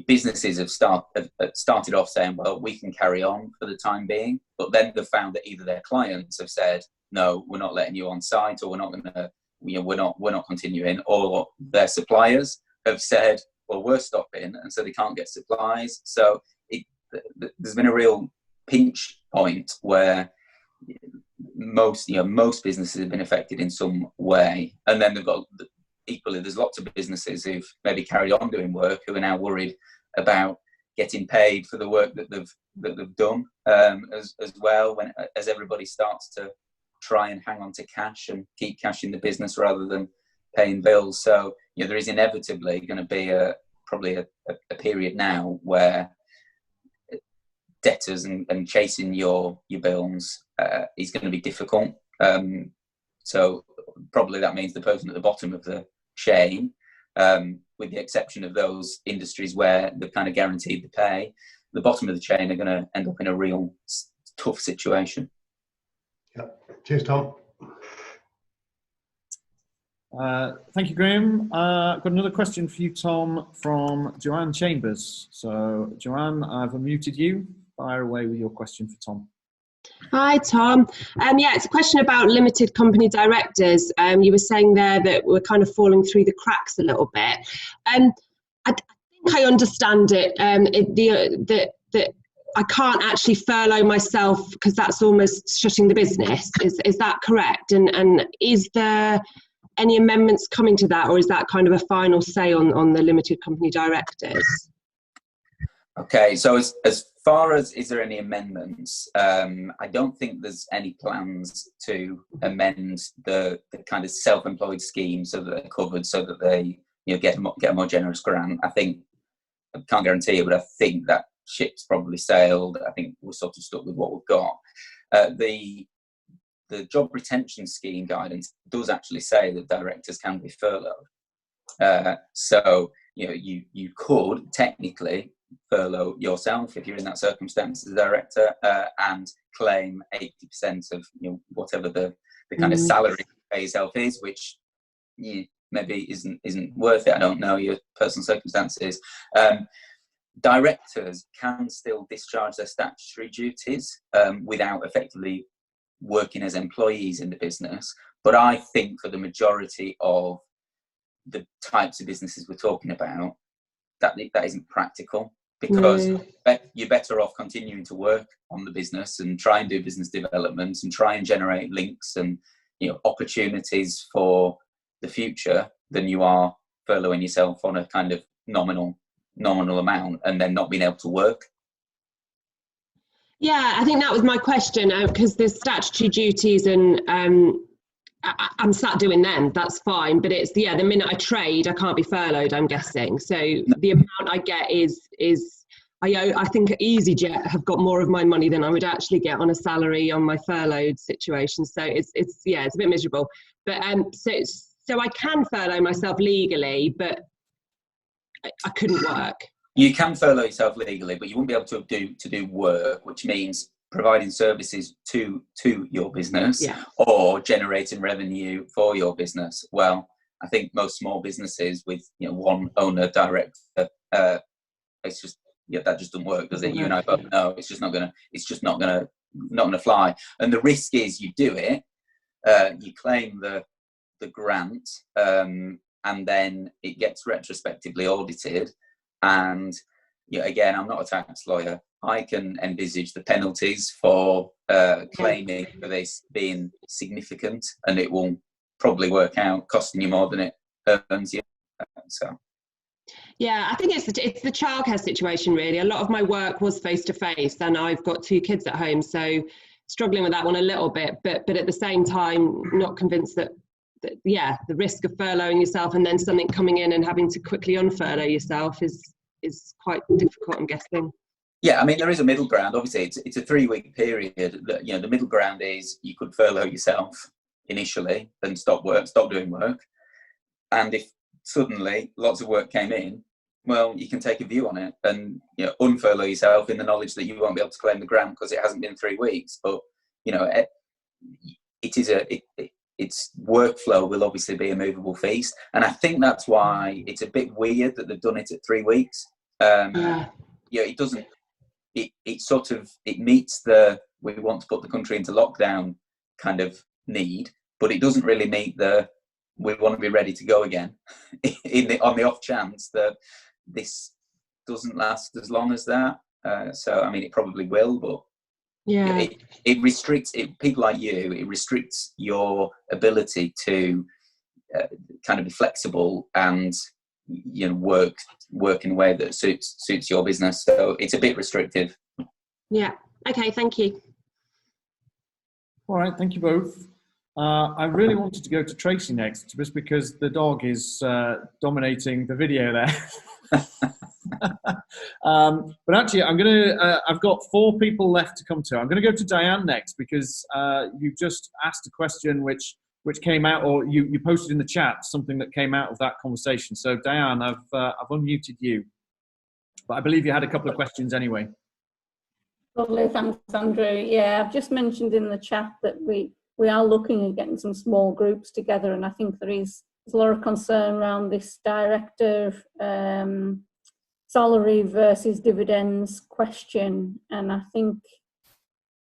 S4: businesses have started off saying, well, we can carry on for the time being, but then they've found that either their clients have said, no, we're not letting you on site, or we're not going to we're not continuing, or their suppliers have said, well, we're stopping, and so they can't get supplies. So there's been a real pinch point where most businesses have been affected in some way, and then they've got equally, there's lots of businesses who've maybe carried on doing work who are now worried about getting paid for the work that they've done, as well, as everybody starts to try and hang on to cash and keep cash in the business rather than paying bills. So there is inevitably going to be probably a period now where debtors and chasing your bills is going to be difficult. So probably that means the person at the bottom of the chain, with the exception of those industries where they've kind of guaranteed the pay, the bottom of the chain are going to end up in a real tough situation.
S9: Yeah. Cheers, Tom.
S3: Thank you, Graham. I've got another question for you, Tom, from Joanne Chambers. So, Joanne, I've unmuted you. Fire away with your question for Tom.
S10: Hi, Tom. Yeah, it's a question about limited company directors. You were saying there that we're kind of falling through the cracks a little bit. I think I understand it. That I can't actually furlough myself because that's almost shutting the business. Is that correct? And is there any amendments coming to that, or is that kind of a final say on the limited company directors?
S4: Okay, so as far as is there any amendments, I don't think there's any plans to amend the kind of self-employed scheme so that they're covered, so that they get a more generous grant. I can't guarantee it, but I think that ship's probably sailed. I think we're sort of stuck with what we've got. The job retention scheme guidance does actually say that directors can be furloughed. So you could technically furlough yourself if you're in that circumstance as a director, and claim 80% of whatever the kind of salary you pay yourself is, which maybe isn't worth it. I don't know your personal circumstances. Directors can still discharge their statutory duties without effectively working as employees in the business. But I think for the majority of the types of businesses we're talking about, that isn't practical, because you're better off continuing to work on the business and try and do business development and try and generate links and opportunities for the future than you are furloughing yourself on a kind of nominal amount and then not being able to work.
S10: Yeah, I think that was my question, because there's statutory duties and I'm sat doing them, that's fine, but it's the minute I trade I can't be furloughed, I'm guessing. So the amount I get is I think EasyJet have got more of my money than I would actually get on a salary on my furloughed situation. So it's a bit miserable. But so I can furlough myself legally, but I couldn't work.
S4: You can furlough yourself legally, but you won't be able to do work, which means providing services to your business, or generating revenue for your business. Well, I think most small businesses with one owner director, it's just that just doesn't work, does it? You and I both know it's just not gonna fly. And the risk is you do it, you claim the grant, and then it gets retrospectively audited. And again, I'm not a tax lawyer. I can envisage the penalties for claiming for this being significant, and it will probably work out costing you more than it earns you.
S10: Yeah, I think it's the childcare situation really. A lot of my work was face to face, and I've got 2 kids at home, so struggling with that one a little bit. But at the same time, not convinced that the risk of furloughing yourself and then something coming in and having to quickly unfurlough yourself is quite difficult, I'm guessing.
S4: Yeah, I mean, there is a middle ground. Obviously, it's a 3-week period. The middle ground is you could furlough yourself initially and stop doing work. And if suddenly lots of work came in, well, you can take a view on it and unfurlough yourself in the knowledge that you won't be able to claim the grant because it hasn't been 3 weeks. But its workflow will obviously be a movable feast, and I think that's why it's a bit weird that they've done it at 3 weeks. It doesn't. It meets the we want to put the country into lockdown kind of need, but it doesn't really meet the we want to be ready to go again on the off chance that this doesn't last as long as that. So, I mean, it probably will, but
S10: yeah,
S4: it restricts people like you. It restricts your ability to kind of be flexible and work in a way that suits your business. So it's a bit restrictive.
S10: Yeah. Okay. Thank you.
S3: All right. Thank you both. I really wanted to go to Tracy next, just because the dog is dominating the video there. But actually, I've got 4 people left to come to. I'm going to go to Diane next, because you just asked a question which came out, or you posted in the chat something that came out of that conversation. So Diane, I've unmuted you, but I believe you had a couple of questions anyway.
S11: Lovely, thanks, Andrew. Yeah, I've just mentioned in the chat that we are looking at getting some small groups together, and I think there's a lot of concern around this director salary versus dividends question, and I think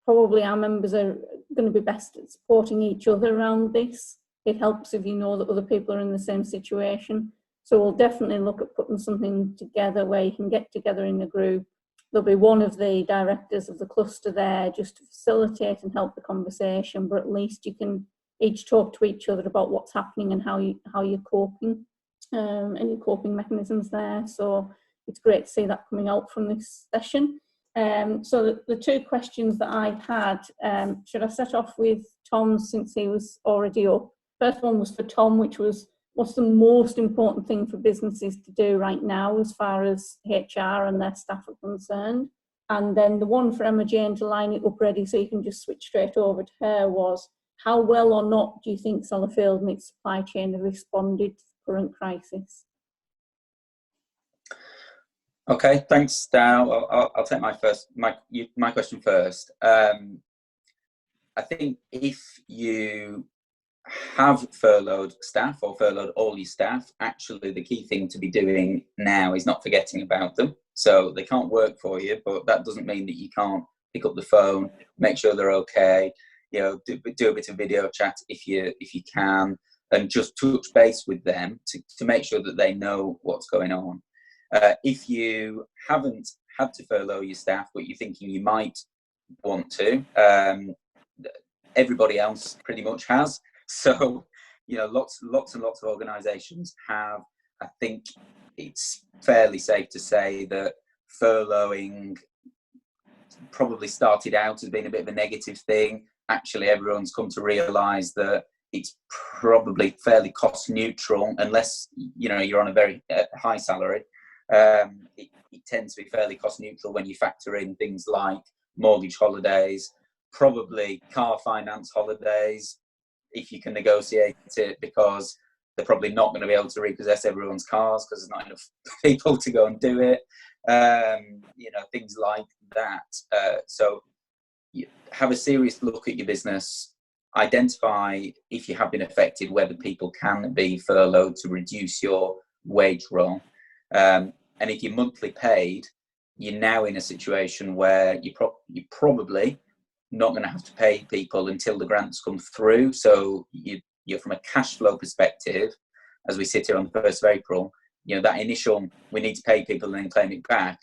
S11: probably our members are going to be best at supporting each other around this. It helps if you know that other people are in the same situation. So we'll definitely look at putting something together where you can get together in a group. There'll be one of the directors of the cluster there just to facilitate and help the conversation, but at least you can each talk to each other about what's happening and how you're coping, and your coping mechanisms there. So it's great to see that coming out from this session. So the 2 questions that I had, should I set off with Tom, since he was already up? First one was for Tom, which was, what's the most important thing for businesses to do right now as far as HR and their staff are concerned? And then the one for Emma-Jayne, to line it up ready so you can just switch straight over to her, was, how well or not do you think Sellafield and its supply chain have responded to the current crisis?
S4: Okay, thanks, Dan. I'll take my question first. I think if you have furloughed staff or furloughed all your staff, actually the key thing to be doing now is not forgetting about them. So they can't work for you, but that doesn't mean that you can't pick up the phone, make sure they're okay, do a bit of video chat if you can, and just touch base with them to make sure that they know what's going on. If you haven't had to furlough your staff, but you're thinking you might want to, everybody else pretty much has. So, lots and lots of organisations have. I think it's fairly safe to say that furloughing probably started out as being a bit of a negative thing. Actually, everyone's come to realise that it's probably fairly cost neutral, unless you're on a very high salary. It tends to be fairly cost neutral when you factor in things like mortgage holidays, probably car finance holidays, if you can negotiate it, because they're probably not going to be able to repossess everyone's cars because there's not enough people to go and do it. Things like that. So you have a serious look at your business, identify if you have been affected, whether people can be furloughed to reduce your wage roll. And if you're monthly paid, you're now in a situation where you're probably not going to have to pay people until the grants come through. So you're from a cash flow perspective, as we sit here on the 1st of April, that initial, we need to pay people and then claim it back,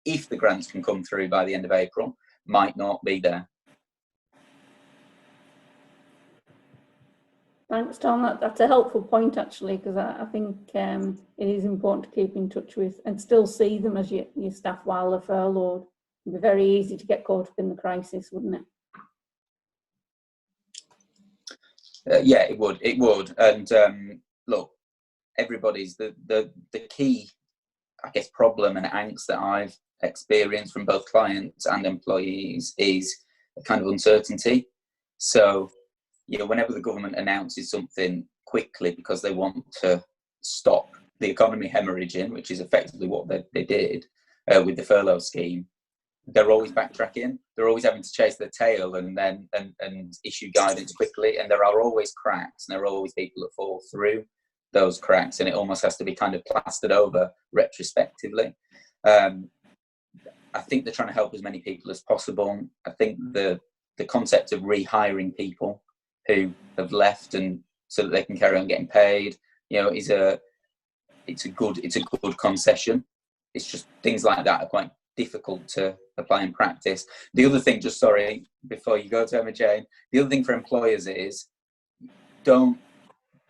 S4: if the grants can come through by the end of April, might not be there.
S11: Thanks, Tom. That's a helpful point, actually, because I think it is important to keep in touch with and still see them as your staff while they're furloughed. It'd be very easy to get caught up in the crisis, wouldn't it?
S4: Yeah, it would. And look, everybody's the key, I guess, problem and angst that I've experienced from both clients and employees is a kind of uncertainty. So, whenever the government announces something quickly because they want to stop the economy hemorrhaging, which is effectively what they did with the furlough scheme, they're always backtracking. They're always having to chase their tail and issue guidance quickly. And there are always cracks, and there are always people that fall through those cracks, and it almost has to be kind of plastered over retrospectively. I think they're trying to help as many people as possible. I think the concept of rehiring people who have left and so that they can carry on getting paid, you know, it's a good concession. It's just things like that are quite difficult to apply in practice. The other thing, just sorry, before you go to Emma-Jayne, the other thing for employers is do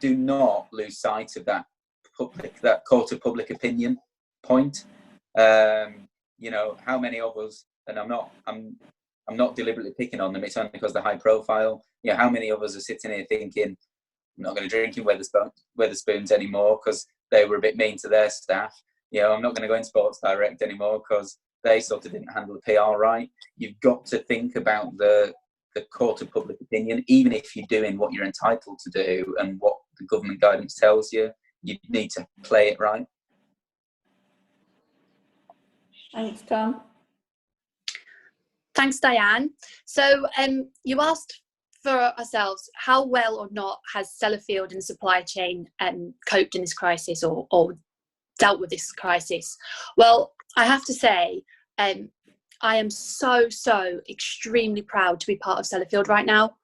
S4: not lose sight of that court of public opinion point. You know, how many of us, and I'm not deliberately picking on them, it's only because they're high profile. You know, how many of us are sitting here thinking, I'm not going to drink in Wetherspoons anymore because they were a bit mean to their staff. You know, I'm not going to go in Sports Direct anymore because they sort of didn't handle the PR right. You've got to think about the court of public opinion. Even if you're doing what you're entitled to do and what the government guidance tells you, you need to play it right.
S11: Thanks, Tom.
S2: Thanks, Diane. So you asked for ourselves, how well or not has Sellafield and supply chain coped in this crisis or dealt with this crisis? Well, I have to say, I am so extremely proud to be part of Sellafield right now.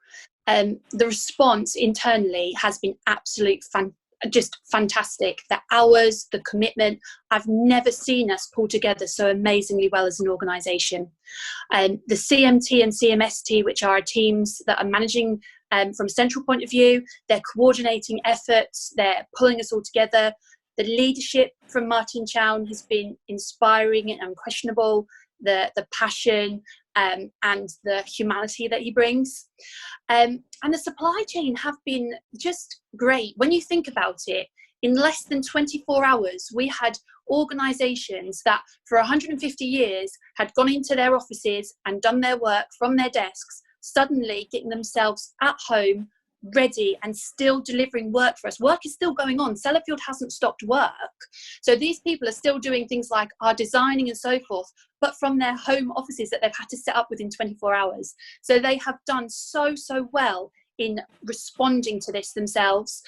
S2: The response internally has been just fantastic. The hours, the commitment, I've never seen us pull together so amazingly well as an organisation. The CMT and CMST, which are our teams that are managing from a central point of view, they're coordinating efforts, they're pulling us all together. The leadership from Martin Chown has been inspiring and unquestionable. The passion and the humanity that he brings. And the supply chain have been just great. When you think about it, in less than 24 hours, we had organisations that for 150 years had gone into their offices and done their work from their desks, suddenly getting themselves at home, ready and still delivering work for us. Work is still going on. Sellafield hasn't stopped work. So these people are still doing things like our designing and so forth, but from their home offices that they've had to set up within 24 hours. So they have done so well in responding to this themselves,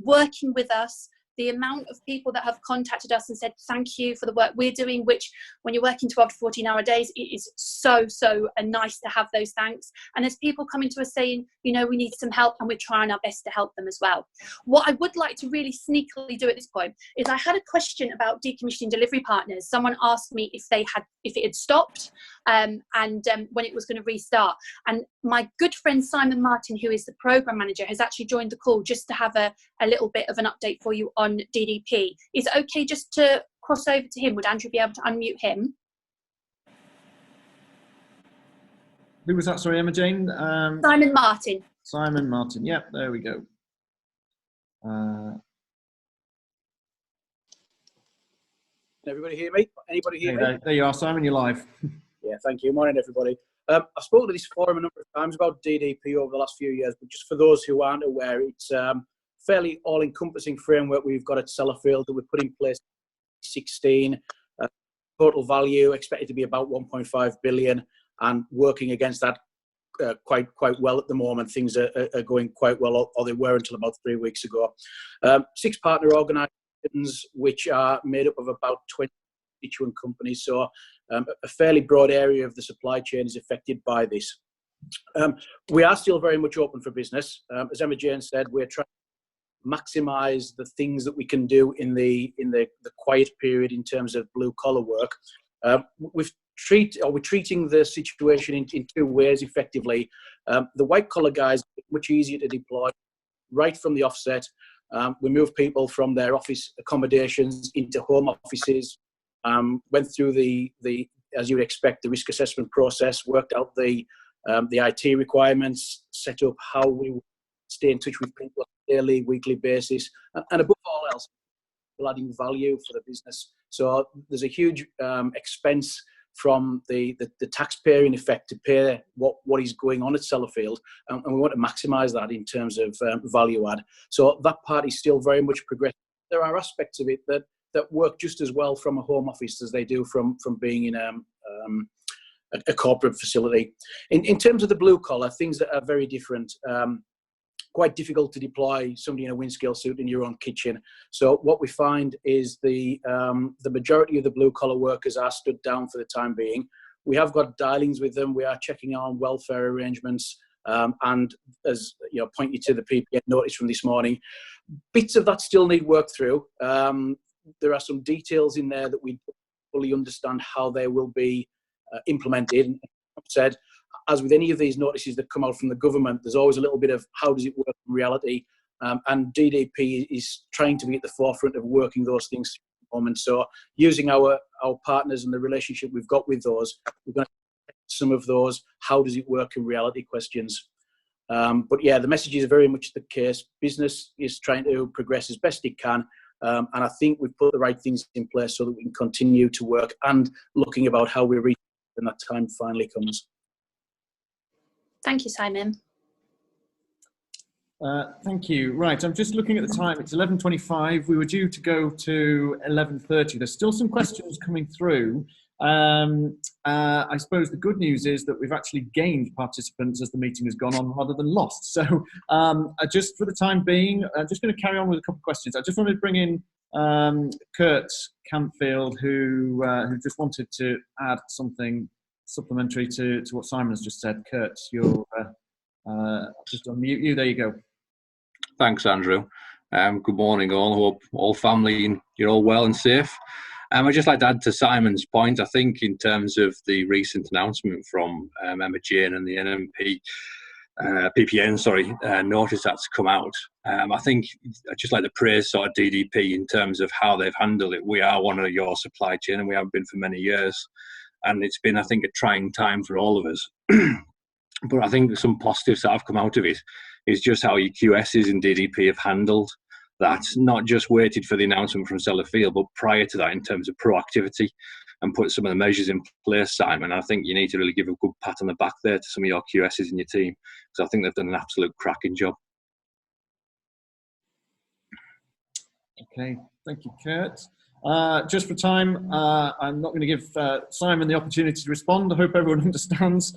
S2: working with us. The amount of people that have contacted us and said thank you for the work we're doing, which when you're working 12 to 14-hour days, it is so nice to have those thanks. And there's people coming to us saying, you know, we need some help and we're trying our best to help them as well. What I would like to really sneakily do at this point is I had a question about decommissioning delivery partners. Someone asked me if it had stopped and when it was going to restart. And my good friend Simon Martin, who is the program manager, has actually joined the call just to have a little bit of an update for you on DDP. Is it okay just to cross over to him? Would Andrew be able to unmute him?
S3: Who was that? Sorry, Emma-Jayne?
S2: Simon Martin.
S3: Simon Martin. Yep, there we go.
S12: Can everybody hear me? Anybody hear me?
S3: There you are, Simon, you're live.
S12: Yeah, thank you. Morning, everybody. I've spoken to this forum a number of times about DDP over the last few years, but just for those who aren't aware, it's fairly all-encompassing framework we've got at Sellafield that we put in place in 2016. Total value expected to be about 1.5 billion, and working against that quite well at the moment. Things are going quite well, or they were until about 3 weeks ago. 6 partner organisations, which are made up of about 20 constituent companies. So a fairly broad area of the supply chain is affected by this. We are still very much open for business. As Emma-Jayne said, we're trying to maximise the things that we can do in the quiet period in terms of blue collar work. We're treating the situation in 2 ways effectively. The white collar guys are much easier to deploy right from the offset. We move people from their office accommodations into home offices. Went through the as you would expect, the risk assessment process, worked out the IT requirements, set up how we stay in touch with people on a daily, weekly basis, and above all else, adding value for the business. So there's a huge expense from the taxpayer in effect to pay what is going on at Sellafield, and we want to maximise that in terms of value add. So that part is still very much progressing. There are aspects of it that work just as well from a home office as they do from being in a corporate facility. In terms of the blue collar, things that are very different. Quite difficult to deploy somebody in a windscale suit in your own kitchen. So what we find is the majority of the blue collar workers are stood down for the time being. We have got dialings with them. We are checking on welfare arrangements. And as you know, point you to the PPN notice from this morning, bits of that still need work through. There are some details in there that we fully understand how they will be implemented. And I've said, as with any of these notices that come out from the government, there's always a little bit of how does it work in reality. And DDP is trying to be at the forefront of working those things through at the moment. So using our partners and the relationship we've got with those, we're going to take some of those how does it work in reality questions. But yeah, the message is very much the case. Business is trying to progress as best it can. And I think we've put the right things in place so that we can continue to work and looking about how we reach when that time finally comes.
S2: Thank you, Simon.
S3: Thank you. Right, I'm just looking at the time. It's 11:25. We were due to go to 11:30. There's still some questions coming through. I suppose the good news is that we've actually gained participants as the meeting has gone on rather than lost. So just for the time being, I'm just going to carry on with a couple of questions. I just wanted to bring in Kurt Campfield, who just wanted to add something supplementary to what Simon has just said. Kurt, you're just unmute you. There you go.
S13: Thanks, Andrew. Good morning, all. Hope all family and you're all well and safe. I'd just like to add to Simon's point. I think in terms of the recent announcement from Emma-Jayne and the NMP PPN, notice that's come out. I think I'd just like to praise sort of DDP in terms of how they've handled it. We are one of your supply chain, and we have been for many years. And it's been, I think, a trying time for all of us. But I think some positives that have come out of it is just how your QSs in DDP have handled that, not just waited for the announcement from Sellafield, but prior to that in terms of proactivity and put some of the measures in place, Simon. I think you need to really give a good pat on the back there to some of your QSs in your team, because I think they've done an absolute cracking job.
S3: Okay, thank you, Kurt. Just for time, I'm not going to give Simon the opportunity to respond. I hope everyone understands.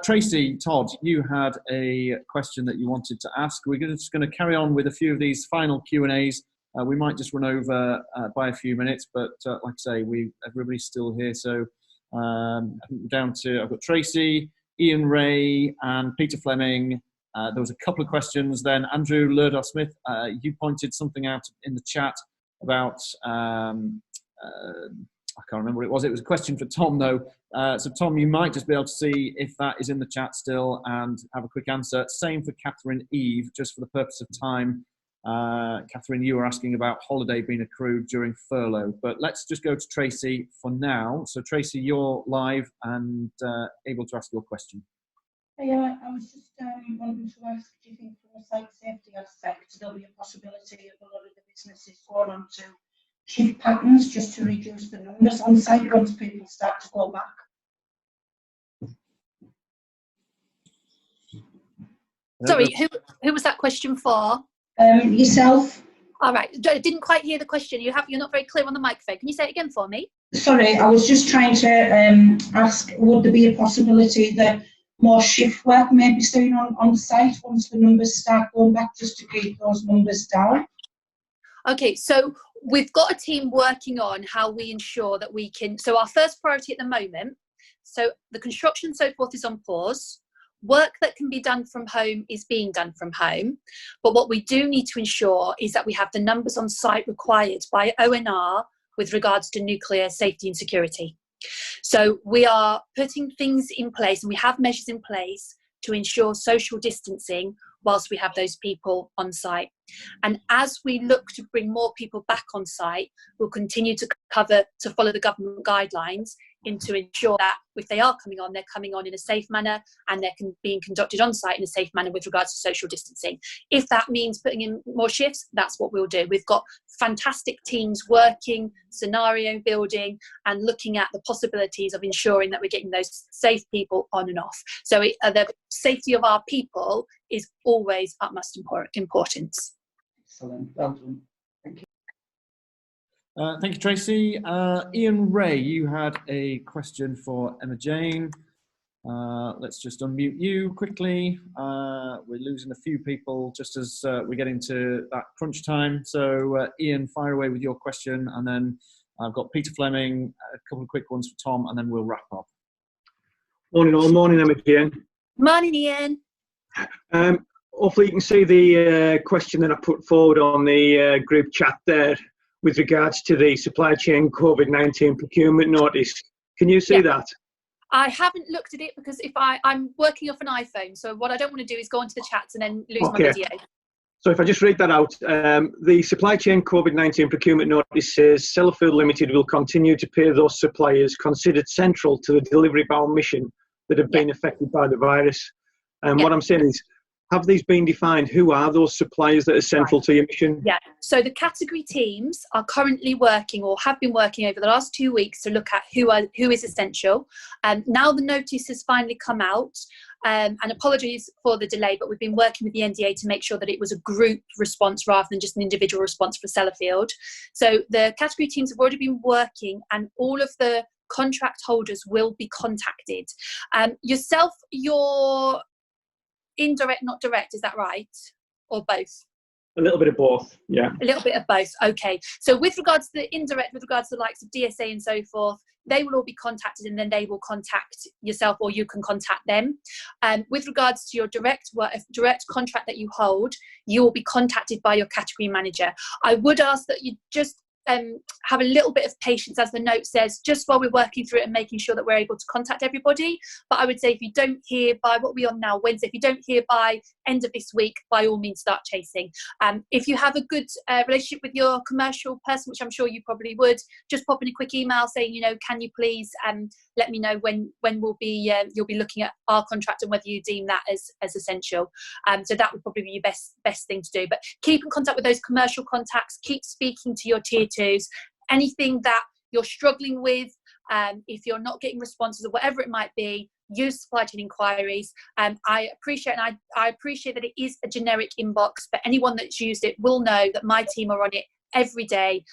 S3: Tracy, Todd, you had a question that you wanted to ask. We're just going to carry on with a few of these final Q&As. We might just run over by a few minutes, but like I say, everybody's still here. So down to, I've got Tracy, Ian Ray, and Peter Fleming. There was a couple of questions. Then Andrew Lurdar-Smith, you pointed something out in the chat about, I can't remember what it was. It was a question for Tom, though. So, Tom, you might just be able to see if that is in the chat still and have a quick answer. Same for Catherine Eve, just for the purpose of time. Catherine, you were asking about holiday being accrued during furlough. But let's just go to Tracy for now. So, Tracy, you're live and able to ask your question.
S14: Yeah, I was just wanting to ask, do you think from a site safety aspect there'll be a possibility of a lot of the businesses going on to shift patterns just to reduce the numbers on site once people start to go back?
S2: Sorry, who was that question for?
S14: Yourself.
S2: All right, I didn't quite hear the question. You're not very clear on the microphone. Can you say it again for me?
S14: Sorry, I was just trying to ask, would there be a possibility that more shift work may be seen on site once the numbers start going back, just to keep those numbers down?
S2: Okay, so we've got a team working on how we ensure that we can, so our first priority at the moment, so the construction and so forth is on pause. Work that can be done from home is being done from home. But what we do need to ensure is that we have the numbers on site required by ONR with regards to nuclear safety and security. So we are putting things in place, and we have measures in place to ensure social distancing whilst we have those people on site. And as we look to bring more people back on site, we'll continue to follow the government guidelines to ensure that if they are coming on, they're coming on in a safe manner and they're being conducted on site in a safe manner with regards to social distancing. If that means putting in more shifts, that's what we'll do. We've got fantastic teams working, scenario building, and looking at the possibilities of ensuring that we're getting those safe people on and off. So the safety of our people is always utmost importance.
S14: Excellent. Well done. Thank you.
S3: Thank you, Tracy. Ian Ray, you had a question for Emma-Jayne. Let's just unmute you quickly. We're losing a few people just as we get into that crunch time. So, Ian, fire away with your question, and then I've got Peter Fleming, a couple of quick ones for Tom, and then we'll wrap up.
S15: Morning all, morning Emma-Jayne.
S2: Morning, Ian.
S15: Hopefully you can see the question that I put forward on the group chat there with regards to the supply chain COVID-19 procurement notice. Can you see that?
S2: I haven't looked at it because I'm working off an iPhone, so what I don't want to do is go into the chats and then lose my video.
S15: So if I just read that out, the supply chain COVID-19 procurement notice says Sellafield Limited will continue to pay those suppliers considered central to the delivery of our mission that have been affected by the virus. And what I'm saying is, have these been defined? Who are those suppliers that are central to your mission?
S2: Yeah, so the category teams are currently working or have been working over the last 2 weeks to look at who is essential. Now the notice has finally come out, and apologies for the delay, but we've been working with the NDA to make sure that it was a group response rather than just an individual response for Sellafield. So the category teams have already been working, and all of the contract holders will be contacted. Yourself, your indirect, not direct, is that right? Or both?
S15: A little bit of both, yeah. A
S2: little bit of both, okay. So with regards to the indirect, with regards to the likes of DSA and so forth, they will all be contacted, and then they will contact yourself, or you can contact them. With regards to your direct contract that you hold, you will be contacted by your category manager. I would ask that you just have a little bit of patience, as the note says, just while we're working through it and making sure that we're able to contact everybody. But I would say if you don't hear by, what we're on now, Wednesday, if you don't hear by end of this week, by all means start chasing. If you have a good relationship with your commercial person, which I'm sure you probably would, just pop in a quick email saying, can you please let me know when we'll be you'll be looking at our contract and whether you deem that as essential. So that would probably be your best thing to do. But keep in contact with those commercial contacts, keep speaking to your tier twos, anything that you're struggling with, if you're not getting responses or whatever it might be, use supply chain inquiries. I appreciate that it is a generic inbox, but anyone that's used it will know that my team are on it every day,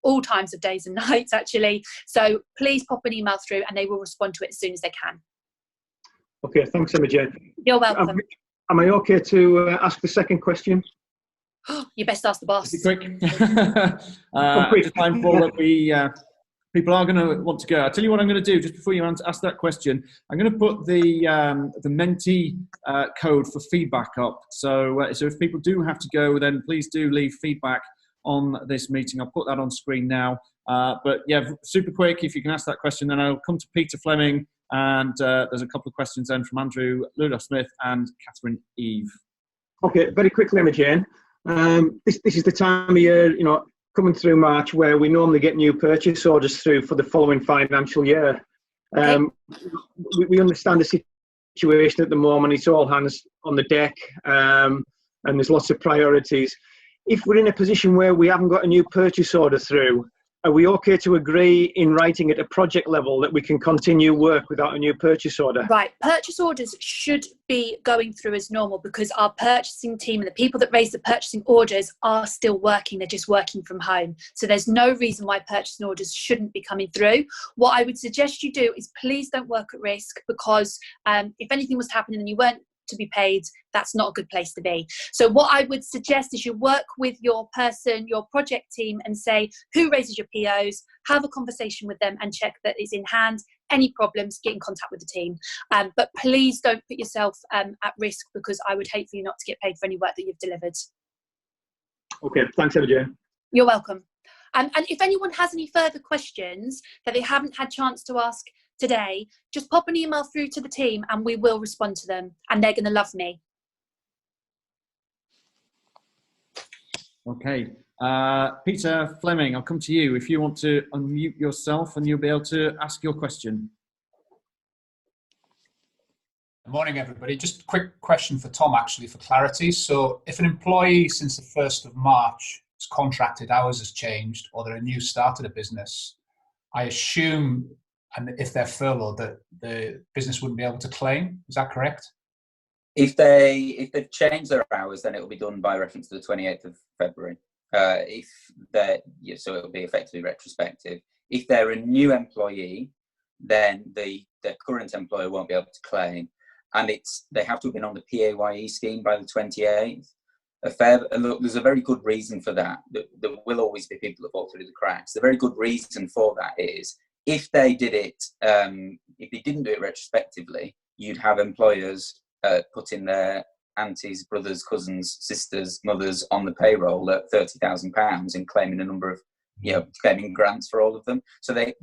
S2: all times of days and nights actually. So please pop an email through and they will respond to it as soon as they can.
S15: Okay, thanks, Emma-Jayne.
S2: You're welcome.
S15: Am I okay to ask the second question?
S2: You best ask the boss.
S3: Quick. Just mindful that people are going to want to go. I'll tell you what I'm going to do just before you ask that question. I'm going to put the Menti code for feedback up. So if people do have to go, then please do leave feedback on this meeting. I'll put that on screen now. But yeah, super quick, if you can ask that question, then I'll come to Peter Fleming, and there's a couple of questions then from Andrew Ludov-Smith and Catherine Eve.
S15: Okay, very quickly, Emma-Jayne. This is the time of year, coming through March, where we normally get new purchase orders through for the following financial year. We understand the situation at the moment. It's all hands on the deck, and there's lots of priorities. If we're in a position where we haven't got a new purchase order through, are we okay to agree in writing at a project level that we can continue work without a new purchase order?
S2: Right, purchase orders should be going through as normal because our purchasing team and the people that raise the purchasing orders are still working. They're just working from home. So there's no reason why purchasing orders shouldn't be coming through. What I would suggest you do is please don't work at risk, because if anything was happening and you weren't to be paid, that's not a good place to be. So what I would suggest is you work with your project team, and say who raises your POs, have a conversation with them and check that it's in hand. Any problems, get in contact with the team. But please don't put yourself at risk, because I would hate for you not to get paid for any work that you've delivered.
S15: Okay, thanks, Emma-Jayne.
S2: You're welcome. And if anyone has any further questions that they haven't had chance to ask today, just pop an email through to the team and we will respond to them, and they're going to love me.
S3: Okay, Peter Fleming, I'll come to you if you want to unmute yourself and you'll be able to ask your question.
S16: Good morning, everybody. Just a quick question for Tom, actually, for clarity. So if an employee since the 1st of March has contracted hours has changed, or they're a new start at a business, I assume, and if they're furloughed, that the business wouldn't be able to claim. Is that correct?
S4: If they've changed their hours, then it will be done by reference to the 28th of February. So it will be effectively retrospective. If they're a new employee, then the current employer won't be able to claim, and they have to have been on the PAYE scheme by the 28th. Look, there's a very good reason for that. There will always be people that fall through the cracks. The very good reason for that is, if they did it, if they didn't do it retrospectively, you'd have employers putting their aunties, brothers, cousins, sisters, mothers on the payroll at £30,000 and claiming a number of, claiming grants for all of them. So they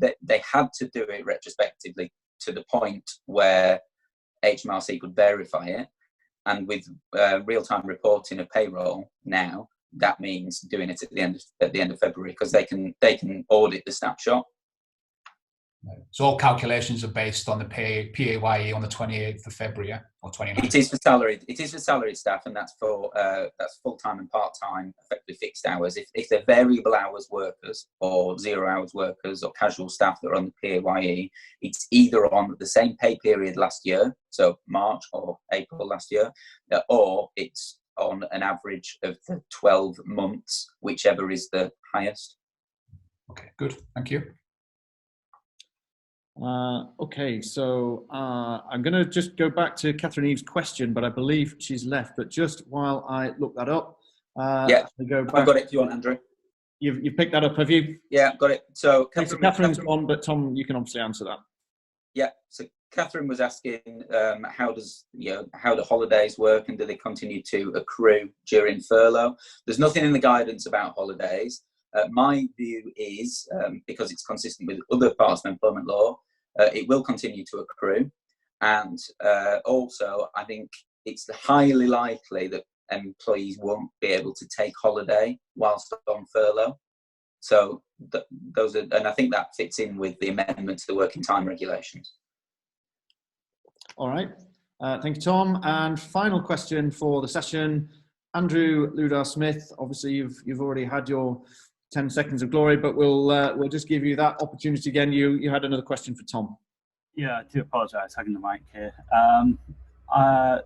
S4: had to do it retrospectively to the point where HMRC could verify it. And with real-time reporting of payroll now, that means doing it at the end of February, because they can audit the snapshot.
S16: So all calculations are based on the PAYE on the 28th of February, yeah? Or 29th?
S4: It is for salaried. It is for salaried staff, and that's for that's full-time and part-time, effectively fixed hours. If they're variable hours workers or 0 hours workers or casual staff that are on the PAYE, it's either on the same pay period last year, so March or April last year, or it's on an average of the 12 months, whichever is the highest.
S16: Okay, good. Thank you.
S3: Okay, so I'm going to just go back to Catherine Eve's question, but I believe she's left. But just while I look that up,
S4: yeah,
S3: go back.
S4: I've got it if you want, Andrew.
S3: You've picked that up, have you?
S4: Yeah, got it. So
S3: Catherine's gone, but Tom, you can obviously answer that.
S4: Yeah. So Catherine was asking how do holidays work, and do they continue to accrue during furlough? There's nothing in the guidance about holidays. My view is, because it's consistent with other parts of employment law, it will continue to accrue. And also, I think it's highly likely that employees won't be able to take holiday whilst on furlough. So those are, and I think that fits in with the amendment to the working time regulations.
S3: All right. Thank you, Tom. And final question for the session, Andrew Ludar-Smith. Obviously, you've already had your 10 seconds of glory, but we'll just give you that opportunity again. You had another question for Tom.
S5: Yeah, I do apologise, having the mic here.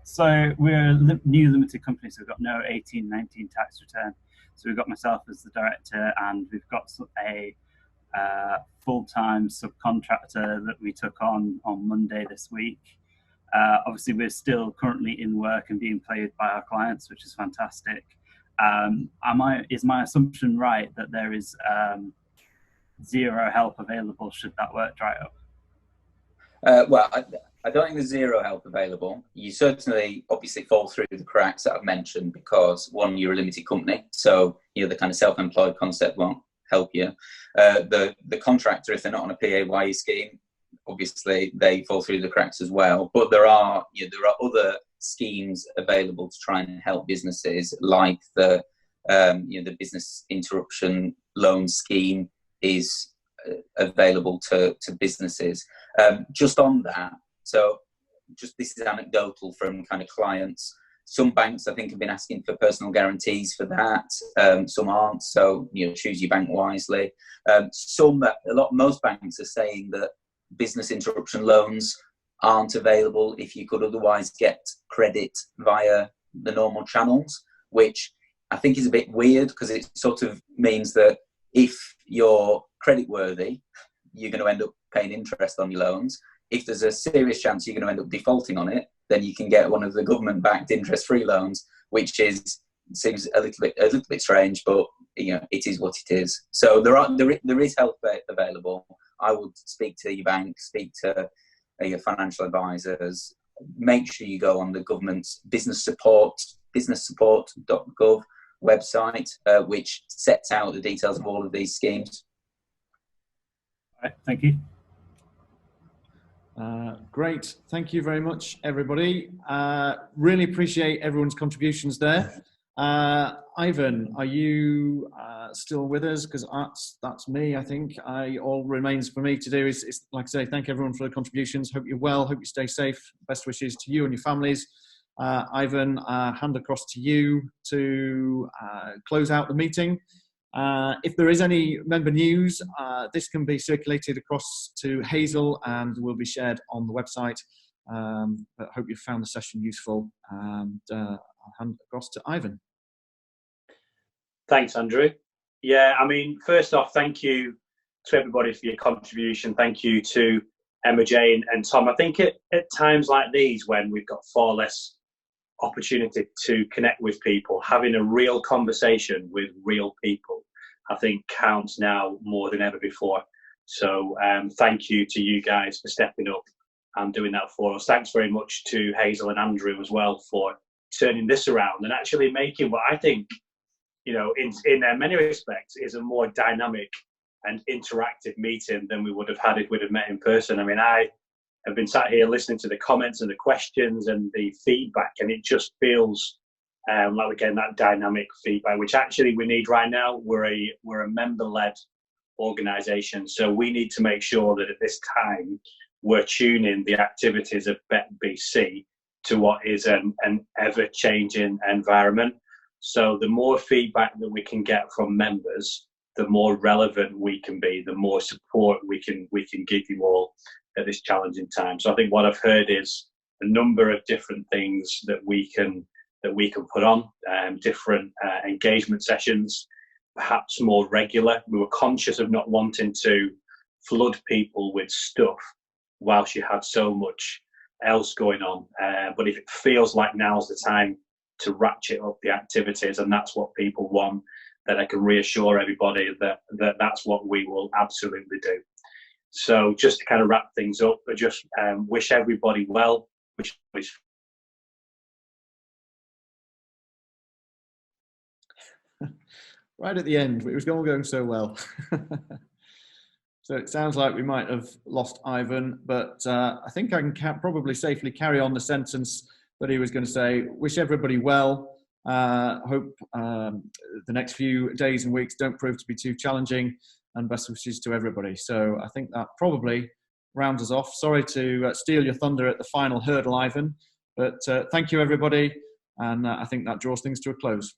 S5: So we're a new limited company, so we've got no 18-19 tax return. So we've got myself as the director, and we've got a full-time subcontractor that we took on Monday this week. Obviously, we're still currently in work and being paid by our clients, which is fantastic. Is my assumption right that there is zero help available should that work dry up?
S4: Well, I don't think there's zero help available. You certainly obviously fall through the cracks that I've mentioned, because one, you're a limited company, so the kind of self-employed concept won't help you. The contractor, if they're not on a PAYE scheme, obviously they fall through the cracks as well. But there are other schemes available to try and help businesses, like the business interruption loan scheme is available to businesses. Just on that, so just this is anecdotal from kind of clients. Some banks, I think, have been asking for personal guarantees for that. Some aren't, so choose your bank wisely. Most banks are saying that business interruption loans aren't available if you could otherwise get credit via the normal channels, which I think is a bit weird, because it sort of means that if you're credit worthy, you're going to end up paying interest on your loans. If there's a serious chance you're going to end up defaulting on it, then you can get one of the government-backed interest-free loans, which seems a little bit strange, but it is what it is. So there is help available. I would speak to your bank, speak to your financial advisors. Make sure you go on the government's businesssupport.gov website, which sets out the details of all of these schemes.
S5: All right, thank you.
S3: Great. Thank you very much, everybody. Really appreciate everyone's contributions there. Ivan, are you still with us? Because that's me, I think. All remains for me to do is, like I say, thank everyone for the contributions. Hope you're well. Hope you stay safe. Best wishes to you and your families. Ivan, hand across to you to close out the meeting. If there is any member news, this can be circulated across to Hazel and will be shared on the website. But I hope you found the session useful, and I'll hand across to Ivan.
S1: Thanks, Andrew. Yeah, I mean, first off, thank you to everybody for your contribution. Thank you to Emma-Jayne and Tom. I think at times like these, when we've got far less opportunity to connect with people, having a real conversation with real people, I think counts now more than ever before. So thank you to you guys for stepping up and doing that for us. Thanks very much to Hazel and Andrew as well for turning this around and actually making what I think, you know, in many respects is a more dynamic and interactive meeting than we would have had if we'd have met in person. I mean, I have been sat here listening to the comments and the questions and the feedback, and it just feels like we're getting that dynamic feedback, which actually we need right now. We're a member-led organisation, so we need to make sure that at this time we're tuning the activities of BECBC to what is an ever-changing environment. So the more feedback that we can get from members, the more relevant we can be, the more support we can give you all at this challenging time. So I think what I've heard is a number of different things that we can put on, different engagement sessions, perhaps more regular. We were conscious of not wanting to flood people with stuff whilst you had so much else going on. But if it feels like now's the time to ratchet up the activities, and that's what people want, then I can reassure everybody that that's what we will absolutely do. So just to kind of wrap things up, I just wish everybody well.
S3: Right at the end, it was going so well. So it sounds like we might have lost Ivan, but I think I can probably safely carry on the sentence that he was going to say. Wish everybody well. Hope the next few days and weeks don't prove to be too challenging, and best wishes to everybody. So I think that probably rounds us off. Sorry to steal your thunder at the final hurdle, Ivan, but thank you, everybody. And I think that draws things to a close.